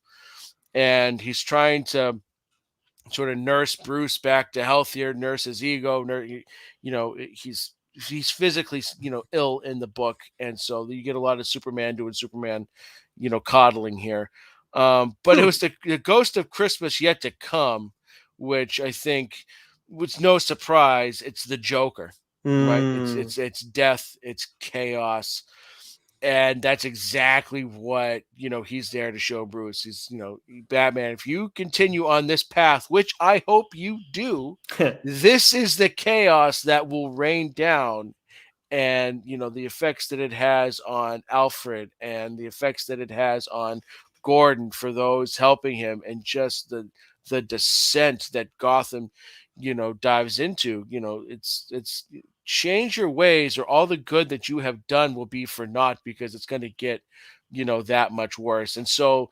And he's trying to sort of nurse Bruce back to healthier, nurse his ego, he's physically, ill in the book, and so you get a lot of Superman doing Superman, coddling here. But it Hmm. was the Ghost of Christmas Yet to Come, which I think was no surprise. It's the Joker, right? It's Mm. it's it's death, it's chaos, and that's exactly what he's there to show Bruce. He's, Batman, if you continue on this path, which I hope you do, this is the chaos that will rain down. And the effects that it has on Alfred, and the effects that it has on Gordon for those helping him, and just the descent that Gotham dives into. It's change your ways, or all the good that you have done will be for naught, because it's going to get that much worse. And so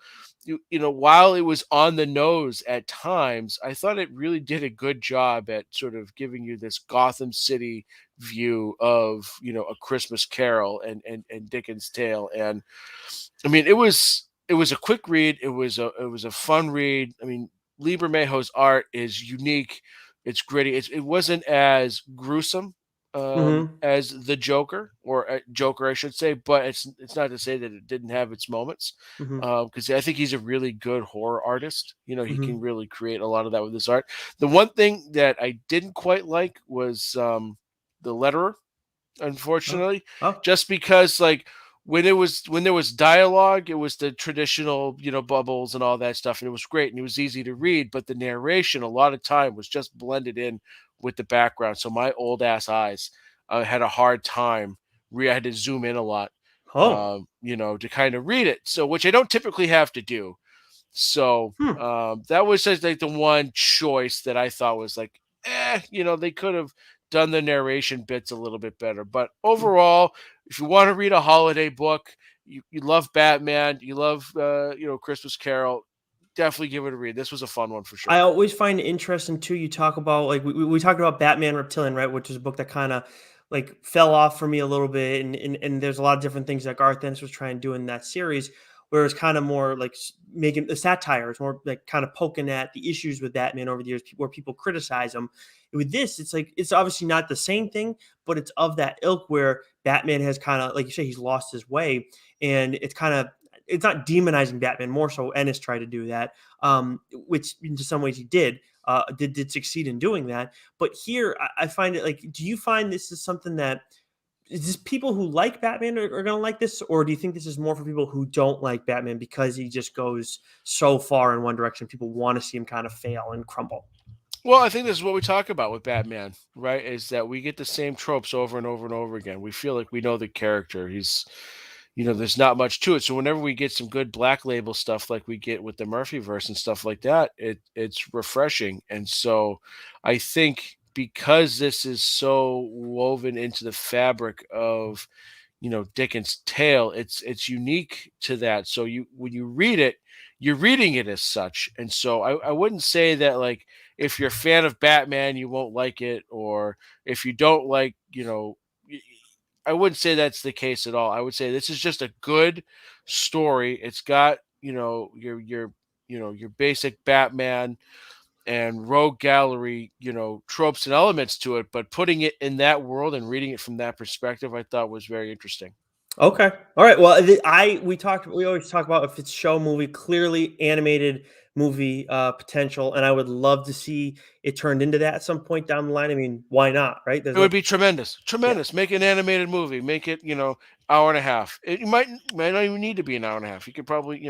while it was on the nose at times, I thought it really did a good job at sort of giving you this Gotham City view of a Christmas Carol, and Dickens' tale. And I mean, it was a quick read. It was a fun read. I mean, Lee Bermejo's art is unique. It's gritty. It wasn't as gruesome Hmm. as the Joker, or Joker, I should say. But it's not to say that it didn't have its moments, Hmm. because I think he's a really good horror artist. He Hmm. can really create a lot of that with his art. The one thing that I didn't quite like was the letterer, Oh. unfortunately, Oh. just because, like, when there was dialogue, it was the traditional, bubbles and all that stuff, and it was great, and it was easy to read. But the narration, a lot of time, was just blended in with the background. So my old ass eyes had a hard time. I had to zoom in a lot, Oh. to kind of read it. So, which I don't typically have to do. So Hmm. that was just like the one choice that I thought was like, they could have done the narration bits a little bit better. But overall, if you want to read a holiday book, you love Batman, you love Christmas Carol, definitely give it a read. This was a fun one for I sure. always find it interesting too. You talk about like we talked about Batman Reptilian, right? Which is a book that kind of like fell off for me a little bit, and there's a lot of different things that Garth Ennis was trying to do in that series, where it's kind of more like making the satire, it's more like kind of poking at the issues with Batman over the years, where people criticize him. With this, it's like it's obviously not the same thing, but it's of that ilk where Batman has kind of, like you say, he's lost his way, and it's not demonizing Batman, more so Ennis tried to do that, which in some ways he did succeed in doing that. But here, I find it like, do you find this is something that is this people who like Batman are going to like this, or do you think this is more for people who don't like Batman because he just goes so far in one direction? People want to see him kind of fail and crumble. Well, I think this is what we talk about with Batman, right? Is that we get the same tropes over and over and over again. We feel like we know the character. There's not much to it. So whenever we get some good Black Label stuff, like we get with the Murphy verse and stuff like that, it's refreshing. And so I think because this is so woven into the fabric of Dickens' tale, it's unique to that. So when you read it, you're reading it as such. And so I wouldn't say that, like, if you're a fan of Batman, you won't like it, or if you don't like, I wouldn't say that's the case at all. I would say this is just a good story. It's got, your basic Batman and rogue gallery, tropes and elements to it, but putting it in that world and reading it from that perspective, I thought was very interesting. Okay. All right. Well, we always talk about if it's show movie, clearly animated movie potential, and I would love to see it turned into that at some point down the line. I mean, why not, right? There's It would no be tremendous, Yeah. tremendous. Make an animated movie. Make it, hour and a half. It might not even need to be an hour and a half. You could probably,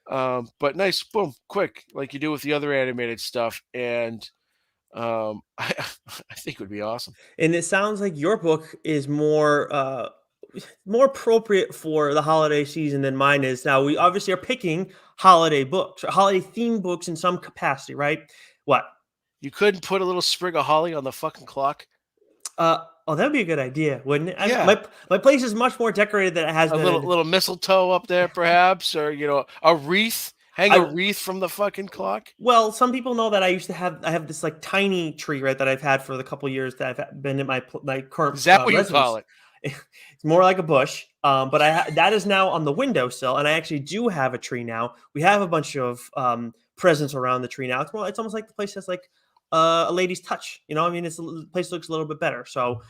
but nice, boom, quick, like you do with the other animated stuff, and I think it would be awesome. And it sounds like your book is more appropriate for the holiday season than mine is. Now, we obviously are picking holiday books or holiday themed books in some capacity, right? What? You couldn't put a little sprig of holly on the fucking clock? Oh, that'd be a good idea, wouldn't it? Yeah. My place is much more decorated than it has A been. little mistletoe up there, perhaps, or a wreath. Hang a I wreath from the fucking clock. Well, some people know that I have this like tiny tree, right, that I've had for the couple years that I've been in my current Is that what you call residence. it? It's more like a bush, but that is now on the windowsill, and I actually do have a tree now. We have a bunch of presents around the tree now. It's almost like the place has like a lady's touch. You know, I mean, the place looks a little bit better. So,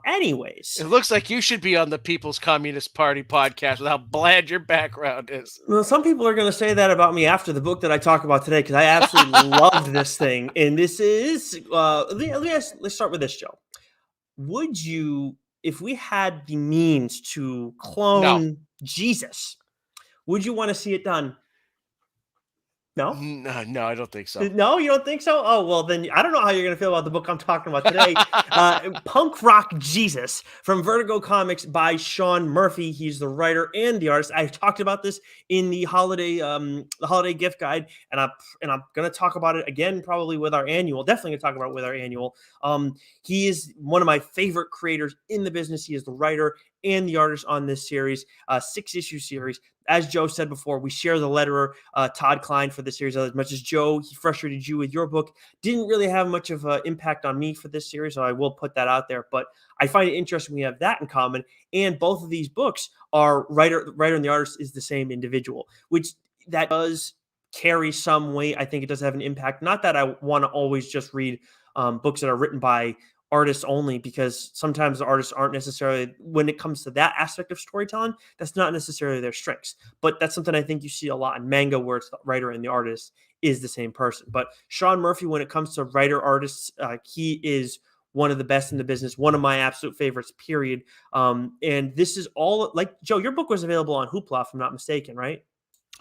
anyways, It looks like you should be on the People's Communist Party podcast with how bland your background is. well, some people are going to say that about me after the book that I talk about today because I absolutely loved this thing. And this is let's start with this, Joe. Would you, if we had the means to No. clone Jesus, would you want to see it done? No? No, I don't think so. No, you don't think so? Oh, well, then I don't know how you're going to feel about the book I'm talking about today. Punk Rock Jesus from Vertigo Comics by Sean Murphy. He's the writer and the artist. I talked about this in the holiday gift guide, and I'm going to talk about it again probably with our annual. Definitely going to talk about it with our annual. He is one of my favorite creators in the business. He is the writer and the artist on this series, 6-issue series. As Joe said before, we share the letterer, Todd Klein, for this series. As much as Joe, he frustrated you with your book, didn't really have much of an impact on me for this series, so I will put that out there. But I find it interesting we have that in common, and both of these books are writer and the artist is the same individual, which that does carry some weight. I think it does have an impact. Not that I want to always just read books that are written by artists only, because sometimes the artists aren't necessarily, when it comes to that aspect of storytelling, that's not necessarily their strengths. But that's something I think you see a lot in manga, where it's the writer and the artist is the same person. But Sean Murphy, when it comes to writer artists, he is one of the best in the business, one of my absolute favorites, period. And this is all, like, Joe, your book was available on Hoopla, if I'm not mistaken, right?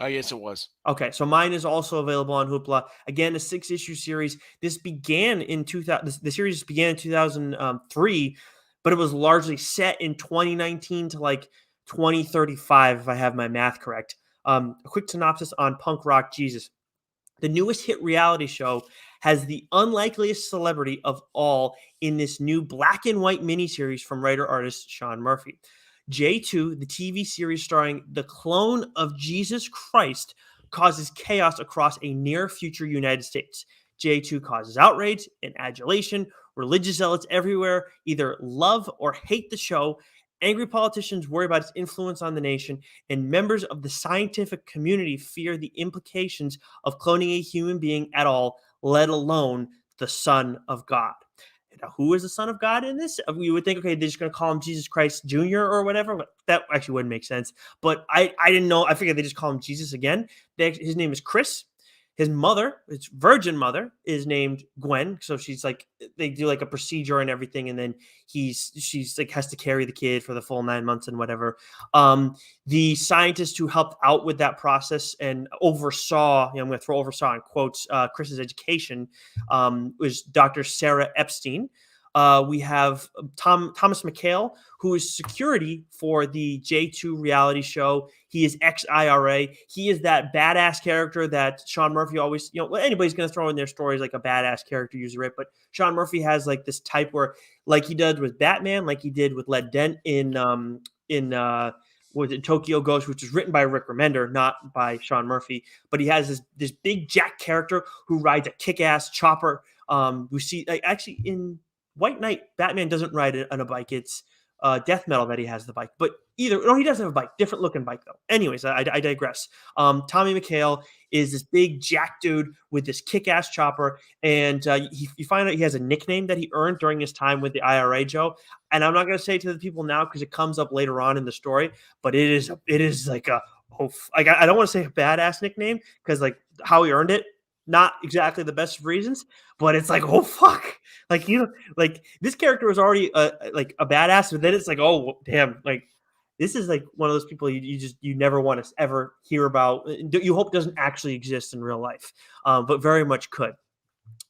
Oh, yes, it was. Okay, so mine is also available on Hoopla. Again, a 6-issue series. This began in 2000. The series began in 2003, but it was largely set in 2019 to like 2035, if I have my math correct. A quick synopsis on Punk Rock Jesus. The newest hit reality show has the unlikeliest celebrity of all in this new black and white miniseries from writer-artist Sean Murphy. J2, the TV series starring the clone of Jesus Christ, causes chaos across a near-future United States. J2 causes outrage and adulation. Religious zealots everywhere either love or hate the show. Angry politicians worry about its influence on the nation, and members of the scientific community fear the implications of cloning a human being at all, let alone the Son of God. Now, who is the Son of God in this? We would think, okay, they're just going to call him Jesus Christ Jr. or whatever. But that actually wouldn't make sense. But I didn't know. I figured they just call him Jesus again. His name is Chris. His mother, his virgin mother, is named Gwen. So she's like, they do like a procedure and everything, and then she's like has to carry the kid for the full 9 months and whatever. The scientist who helped out with that process and oversaw, I'm going to throw oversaw in quotes, Chris's education, was Dr. Sarah Epstein. We have Thomas McHale, who is security for the J2 reality show. He is ex-IRA. He is that badass character that Sean Murphy always, anybody's going to throw in their stories like a badass character usually, right? But Sean Murphy has like this type where, like he did with Batman, like he did with Led Dent in Tokyo Ghost, which was written by Rick Remender, not by Sean Murphy. But he has this big jack character who rides a kick-ass chopper. We see actually in White Knight, Batman doesn't ride it on a bike. It's Death Metal that he has the bike. But he doesn't have a bike. Different looking bike, though. Anyways, I digress. Tommy McHale is this big jack dude with this kick-ass chopper. And you find out he has a nickname that he earned during his time with the IRA, Joe. And I'm not going to say it to the people now because it comes up later on in the story. But it is like I don't want to say a badass nickname because like how he earned it, not exactly the best of reasons, but it's like, oh fuck, like like this character was already like a badass, but then it's like, oh damn, like this is like one of those people you never want to ever hear about. You hope doesn't actually exist in real life, but very much could.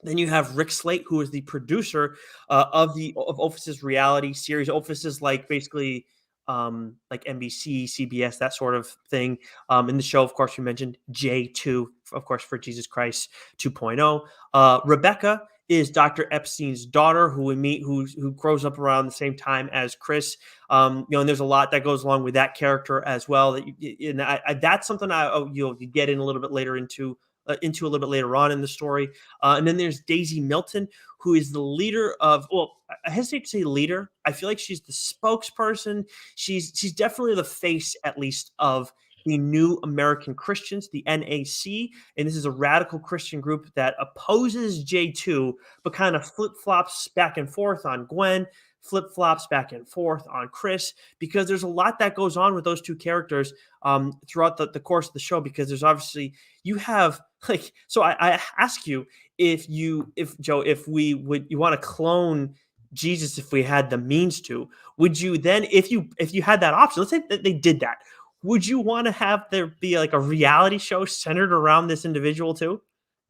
Then you have Rick Slate, who is the producer of Ophus's reality series. Ophus is like basically like NBC, CBS, that sort of thing. In the show, of course, we mentioned J2, of course, for Jesus Christ 2.0. Rebecca is Dr. Epstein's daughter, who we meet, who grows up around the same time as Chris. And there's a lot that goes along with that character as well. That's something you'll get in a little bit later into a little bit later on in the story. And then there's Daisy Milton, who is the leader of, well, I hesitate to say leader. I feel like she's the spokesperson. She's definitely the face, at least, of the New American Christians, the NAC. And this is a radical Christian group that opposes J2, but kind of flip-flops back and forth on Gwen, flip-flops back and forth on Chris, because there's a lot that goes on with those two characters throughout the course of the show, because there's obviously, you have like, so I ask you, if Joe, if you want to clone Jesus, if we had the means to, would you then, if you had that option, let's say that they did that, would you want to have there be like a reality show centered around this individual too?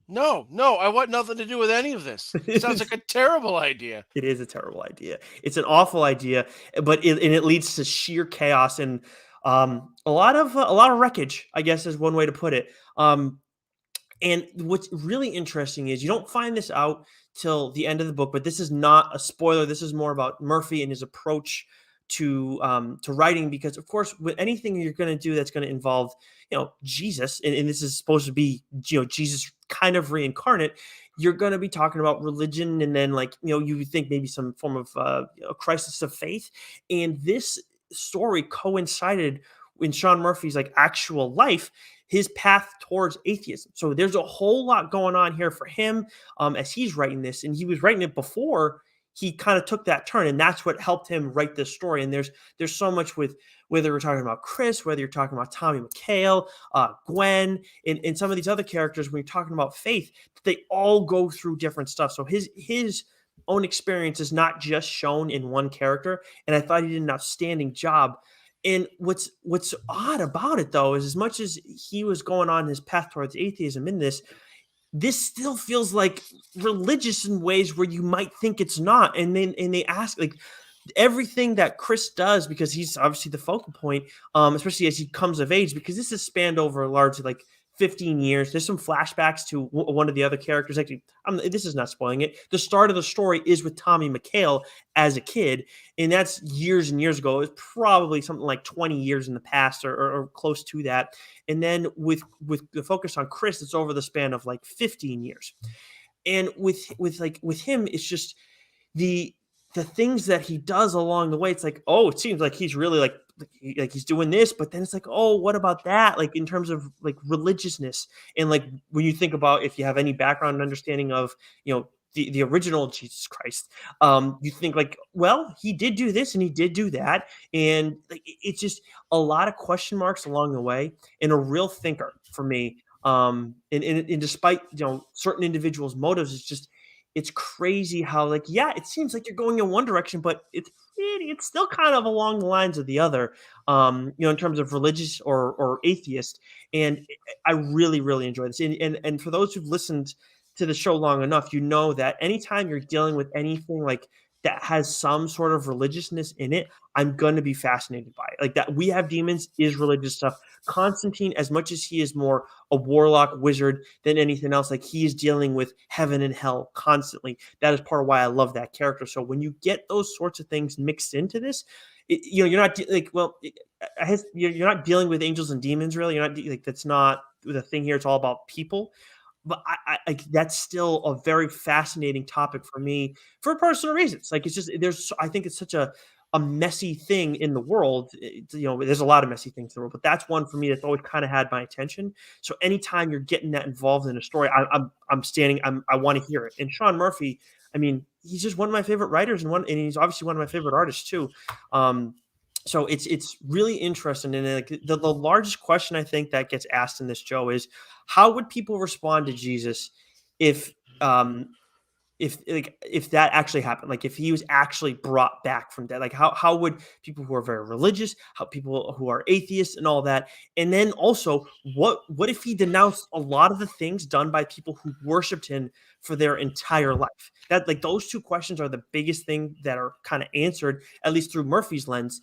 No, I want nothing to do with any of this. It sounds like a terrible idea. It is a terrible idea. It's an awful idea, but it leads to sheer chaos and a lot of wreckage, I guess is one way to put it. And what's really interesting is you don't find this out till the end of the book, but this is not a spoiler. This is more about Murphy and his approach to writing, because of course, with anything you're going to do that's going to involve, Jesus, and this is supposed to be, Jesus kind of reincarnate, you're going to be talking about religion, and then you think maybe some form of a crisis of faith, and this story coincided in Sean Murphy's actual life, his path towards atheism. So there's a whole lot going on here for him as he's writing this, and he was writing it before he kind of took that turn, and that's what helped him write this story. And there's so much with whether we're talking about Chris, whether you're talking about Tommy McHale, Gwen, and some of these other characters, when you're talking about faith, they all go through different stuff. So his own experience is not just shown in one character, and I thought he did an outstanding job. And what's odd about it, though, is as much as he was going on his path towards atheism in this still feels like religious in ways where you might think it's not. And they ask everything that Chris does, because he's obviously the focal point, especially as he comes of age, because this is spanned over largely 15 years. There's some flashbacks to one of the other characters. Actually, this is not spoiling it. The start of the story is with Tommy McHale as a kid, and that's years and years ago. It was probably something like 20 years in the past or close to that. And then with the focus on Chris, it's over the span of 15 years. And with him, it's just the things that he does along the way. It's it seems like he's really he's doing this, but then it's what about that? In terms of religiousness, and when you think about, if you have any background and understanding of the original Jesus Christ, you think well, he did do this and he did do that, and it's just a lot of question marks along the way, and a real thinker for me. And despite certain individuals' motives, it's crazy how it seems like you're going in one direction, but it's still kind of along the lines of the other, in terms of religious or atheist. And I really, really enjoy this. And for those who've listened to the show long enough, you know that anytime you're dealing with anything that has some sort of religiousness in it, I'm going to be fascinated by it. That We Have Demons is religious stuff. Constantine, as much as he is more a warlock wizard than anything else, he is dealing with heaven and hell constantly. That is part of why I love that character. So when you get those sorts of things mixed into this, you're not you're not dealing with angels and demons, really. You're not that's not the thing here. It's all about people. But I that's still a very fascinating topic for me for personal reasons. It's just I think it's such a messy thing in the world. There's a lot of messy things in the world, but that's one for me that's always kind of had my attention. So anytime you're getting that involved in a story, I want to hear it. And Sean Murphy, I mean, he's just one of my favorite writers, and he's obviously one of my favorite artists too. So it's really interesting. And the largest question I think that gets asked in this, Joe, is how would people respond to Jesus if that actually happened? If he was actually brought back from death, how would people who are very religious, how people who are atheists and all that, and then also what if he denounced a lot of the things done by people who worshipped him for their entire life? That like those two questions are the biggest thing that are kind of answered, at least through Murphy's lens,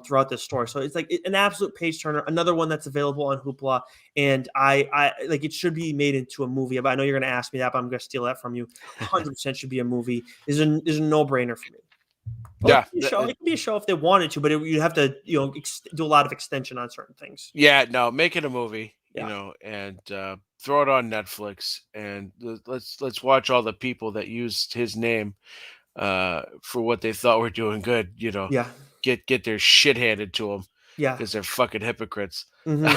throughout this story. So it's like an absolute page turner. Another one that's available on Hoopla, and I like it should be made into a movie. But I know you're going to ask me that, but I'm going to steal that from you. 100% should be a movie. Is a no brainer for me. Well, Yeah. it could be a show if they wanted to, but you'd have to, do a lot of extension on certain things. Yeah, no, make it a movie, Yeah. and throw it on Netflix, and let's watch all the people that used his name for what they thought were doing good, Yeah. get their shit handed to them Yeah. because they're fucking hypocrites. Mhm.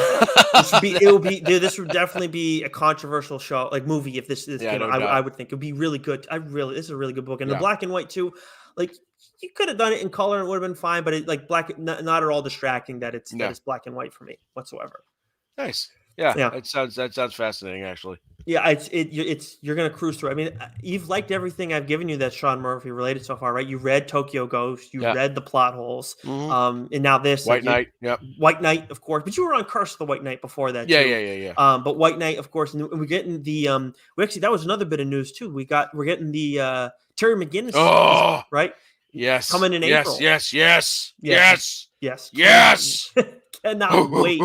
It would be, dude, this would definitely be a controversial show, like movie, if this Yeah, came out. no I doubt. would think it would be really good. This is a really good book, and the Yeah, black and white too. Like you could have done it in color and it would have been fine, but it like black, not at all distracting that yeah, it's black and white for me whatsoever. nice. Yeah, Yeah. that sounds fascinating, actually. Yeah, it's you're gonna cruise through. I mean, you've liked everything I've given you that's Sean Murphy related so far, right? You read Tokyo Ghost, you Yeah. read the plot holes, Hmm. and now this, White like you, Knight. Yep. White Knight, of course, but you were on Curse of the White Knight before that Yeah, yeah, too. yeah, yeah. But White Knight, of course, and we're getting the we actually that was another bit of news too. We're getting the Terry McGinnis series, Oh, right? yes, Coming in yes, April. yes, yes, Yes, yes, yes, yes. cannot wait.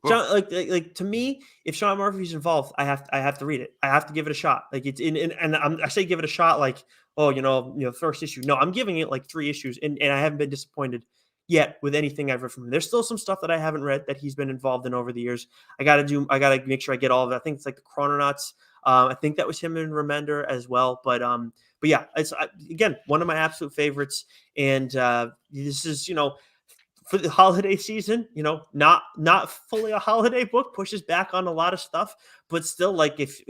Sean, like to me, if Sean Murphy's involved, I have to read it. I have to give it a shot. Like it's and I say give it a shot. Like first issue. No, I'm giving it like 3 issues, and I haven't been disappointed yet with anything I've read from him. There's still some stuff that I haven't read that he's been involved in over the years. I gotta make sure I get all of it. I think it's like the Chrononauts. I think that was him in Remender as well. But yeah, it's again one of my absolute favorites, and this is for the holiday season, not fully a holiday book, pushes back on a lot of stuff, but still, like if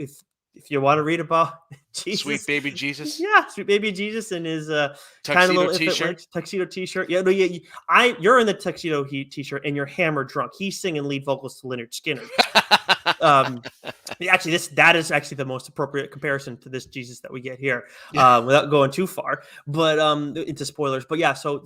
you want to read about Sweet Jesus, baby Jesus. yeah, sweet baby Jesus and his kind of Tuxedo little infant T-shirt. legs, tuxedo t-shirt. Yeah, no, yeah, you're in the tuxedo t-shirt and you're hammered drunk. He's singing lead vocals to Leonard Skinner. Um, actually, that is actually the most appropriate comparison to this Jesus that we get here, Yeah. without going too far, but into spoilers. But yeah, so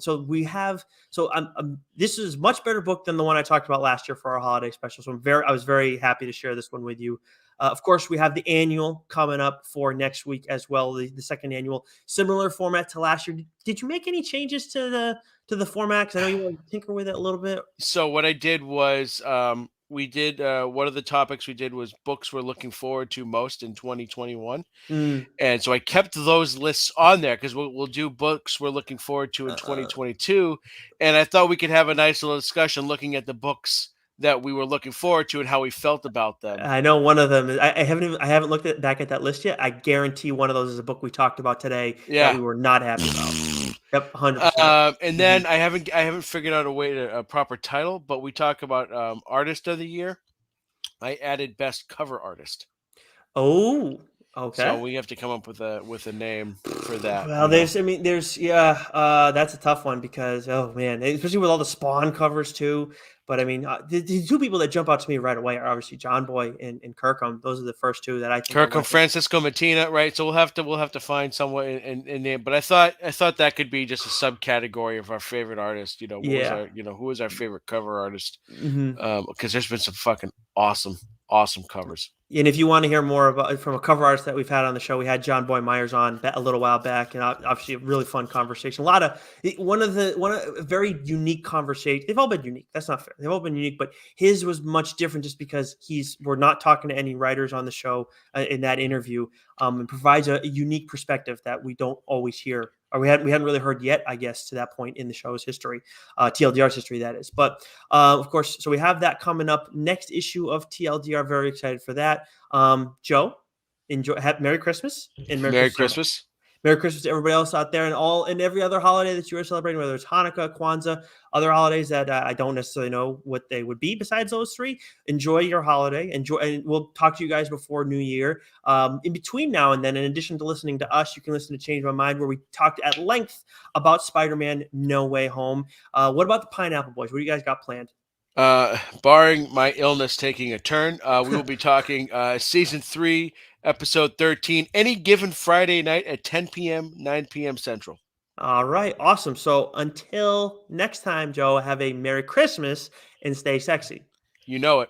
this is much better book than the one I talked about last year for our holiday special. So I was very happy to share this one with you. Of course, we have the annual coming up for next week as well. The second annual, similar format to last year. Did you make any changes to the format? Because I know you want to tinker with it a little bit. So what I did was we did one of the topics we did was books we're looking forward to most in 2021. Mm, And so I kept those lists on there because we'll do books we're looking forward to in uh, 2022. And I thought we could have a nice little discussion looking at the books that we were looking forward to and how we felt about them. I know one of them. I haven't looked back at that list yet. I guarantee one of those is a book we talked about today that we Yeah. were not happy about. Yep, 100%. And Mhm. then I haven't figured out a proper title, but we talk about artist of the year. I added best cover artist. Oh, So okay. we have to come up with a name for that, Well, there's that's a tough one because oh man, especially with all the Spawn covers too. But I mean, the two people that jump out to me right away are obviously John Boy and Kirkham. Those are the first two that I think are Kirkham, like Francisco Matina, right? So we'll have to find someone in name. But I thought that could be just a subcategory of our favorite artist. yeah. Who was our favorite cover artist? Hmm. Because there's been some fucking awesome covers. And if you want to hear more about from a cover artist that we've had on the show, we had John Boy Myers on a little while back, and obviously a really fun conversation. One of a very unique conversation. They've all been unique. That's not fair. They've all been unique, but his was much different just because we're not talking to any writers on the show in that interview, and provides a unique perspective that we don't always hear. Or we hadn't really heard yet, I guess, to that point in the show's history, TLDR's history, that is. But of course, so we have that coming up next issue of TLDR. Very excited for that. Joe, Merry Christmas and Merry Merry Christmas, gentlemen. Christmas. Merry Christmas to everybody else out there, and every other holiday that you are celebrating, whether it's Hanukkah, Kwanzaa, other holidays that I don't necessarily know what they would be besides those three. Enjoy your holiday. Enjoy, and we'll talk to you guys before New Year. In between now and then, in addition to listening to us, you can listen to Change My Mind, where we talked at length about Spider-Man: No Way Home. What about the Pineapple Boys? What do you guys got planned? Barring my illness taking a turn, we will be talking season 3, episode 13, any given Friday night at 10 p.m., 9 p.m. Central. All right, awesome. So until next time, Joe, have a Merry Christmas and stay sexy. You know it.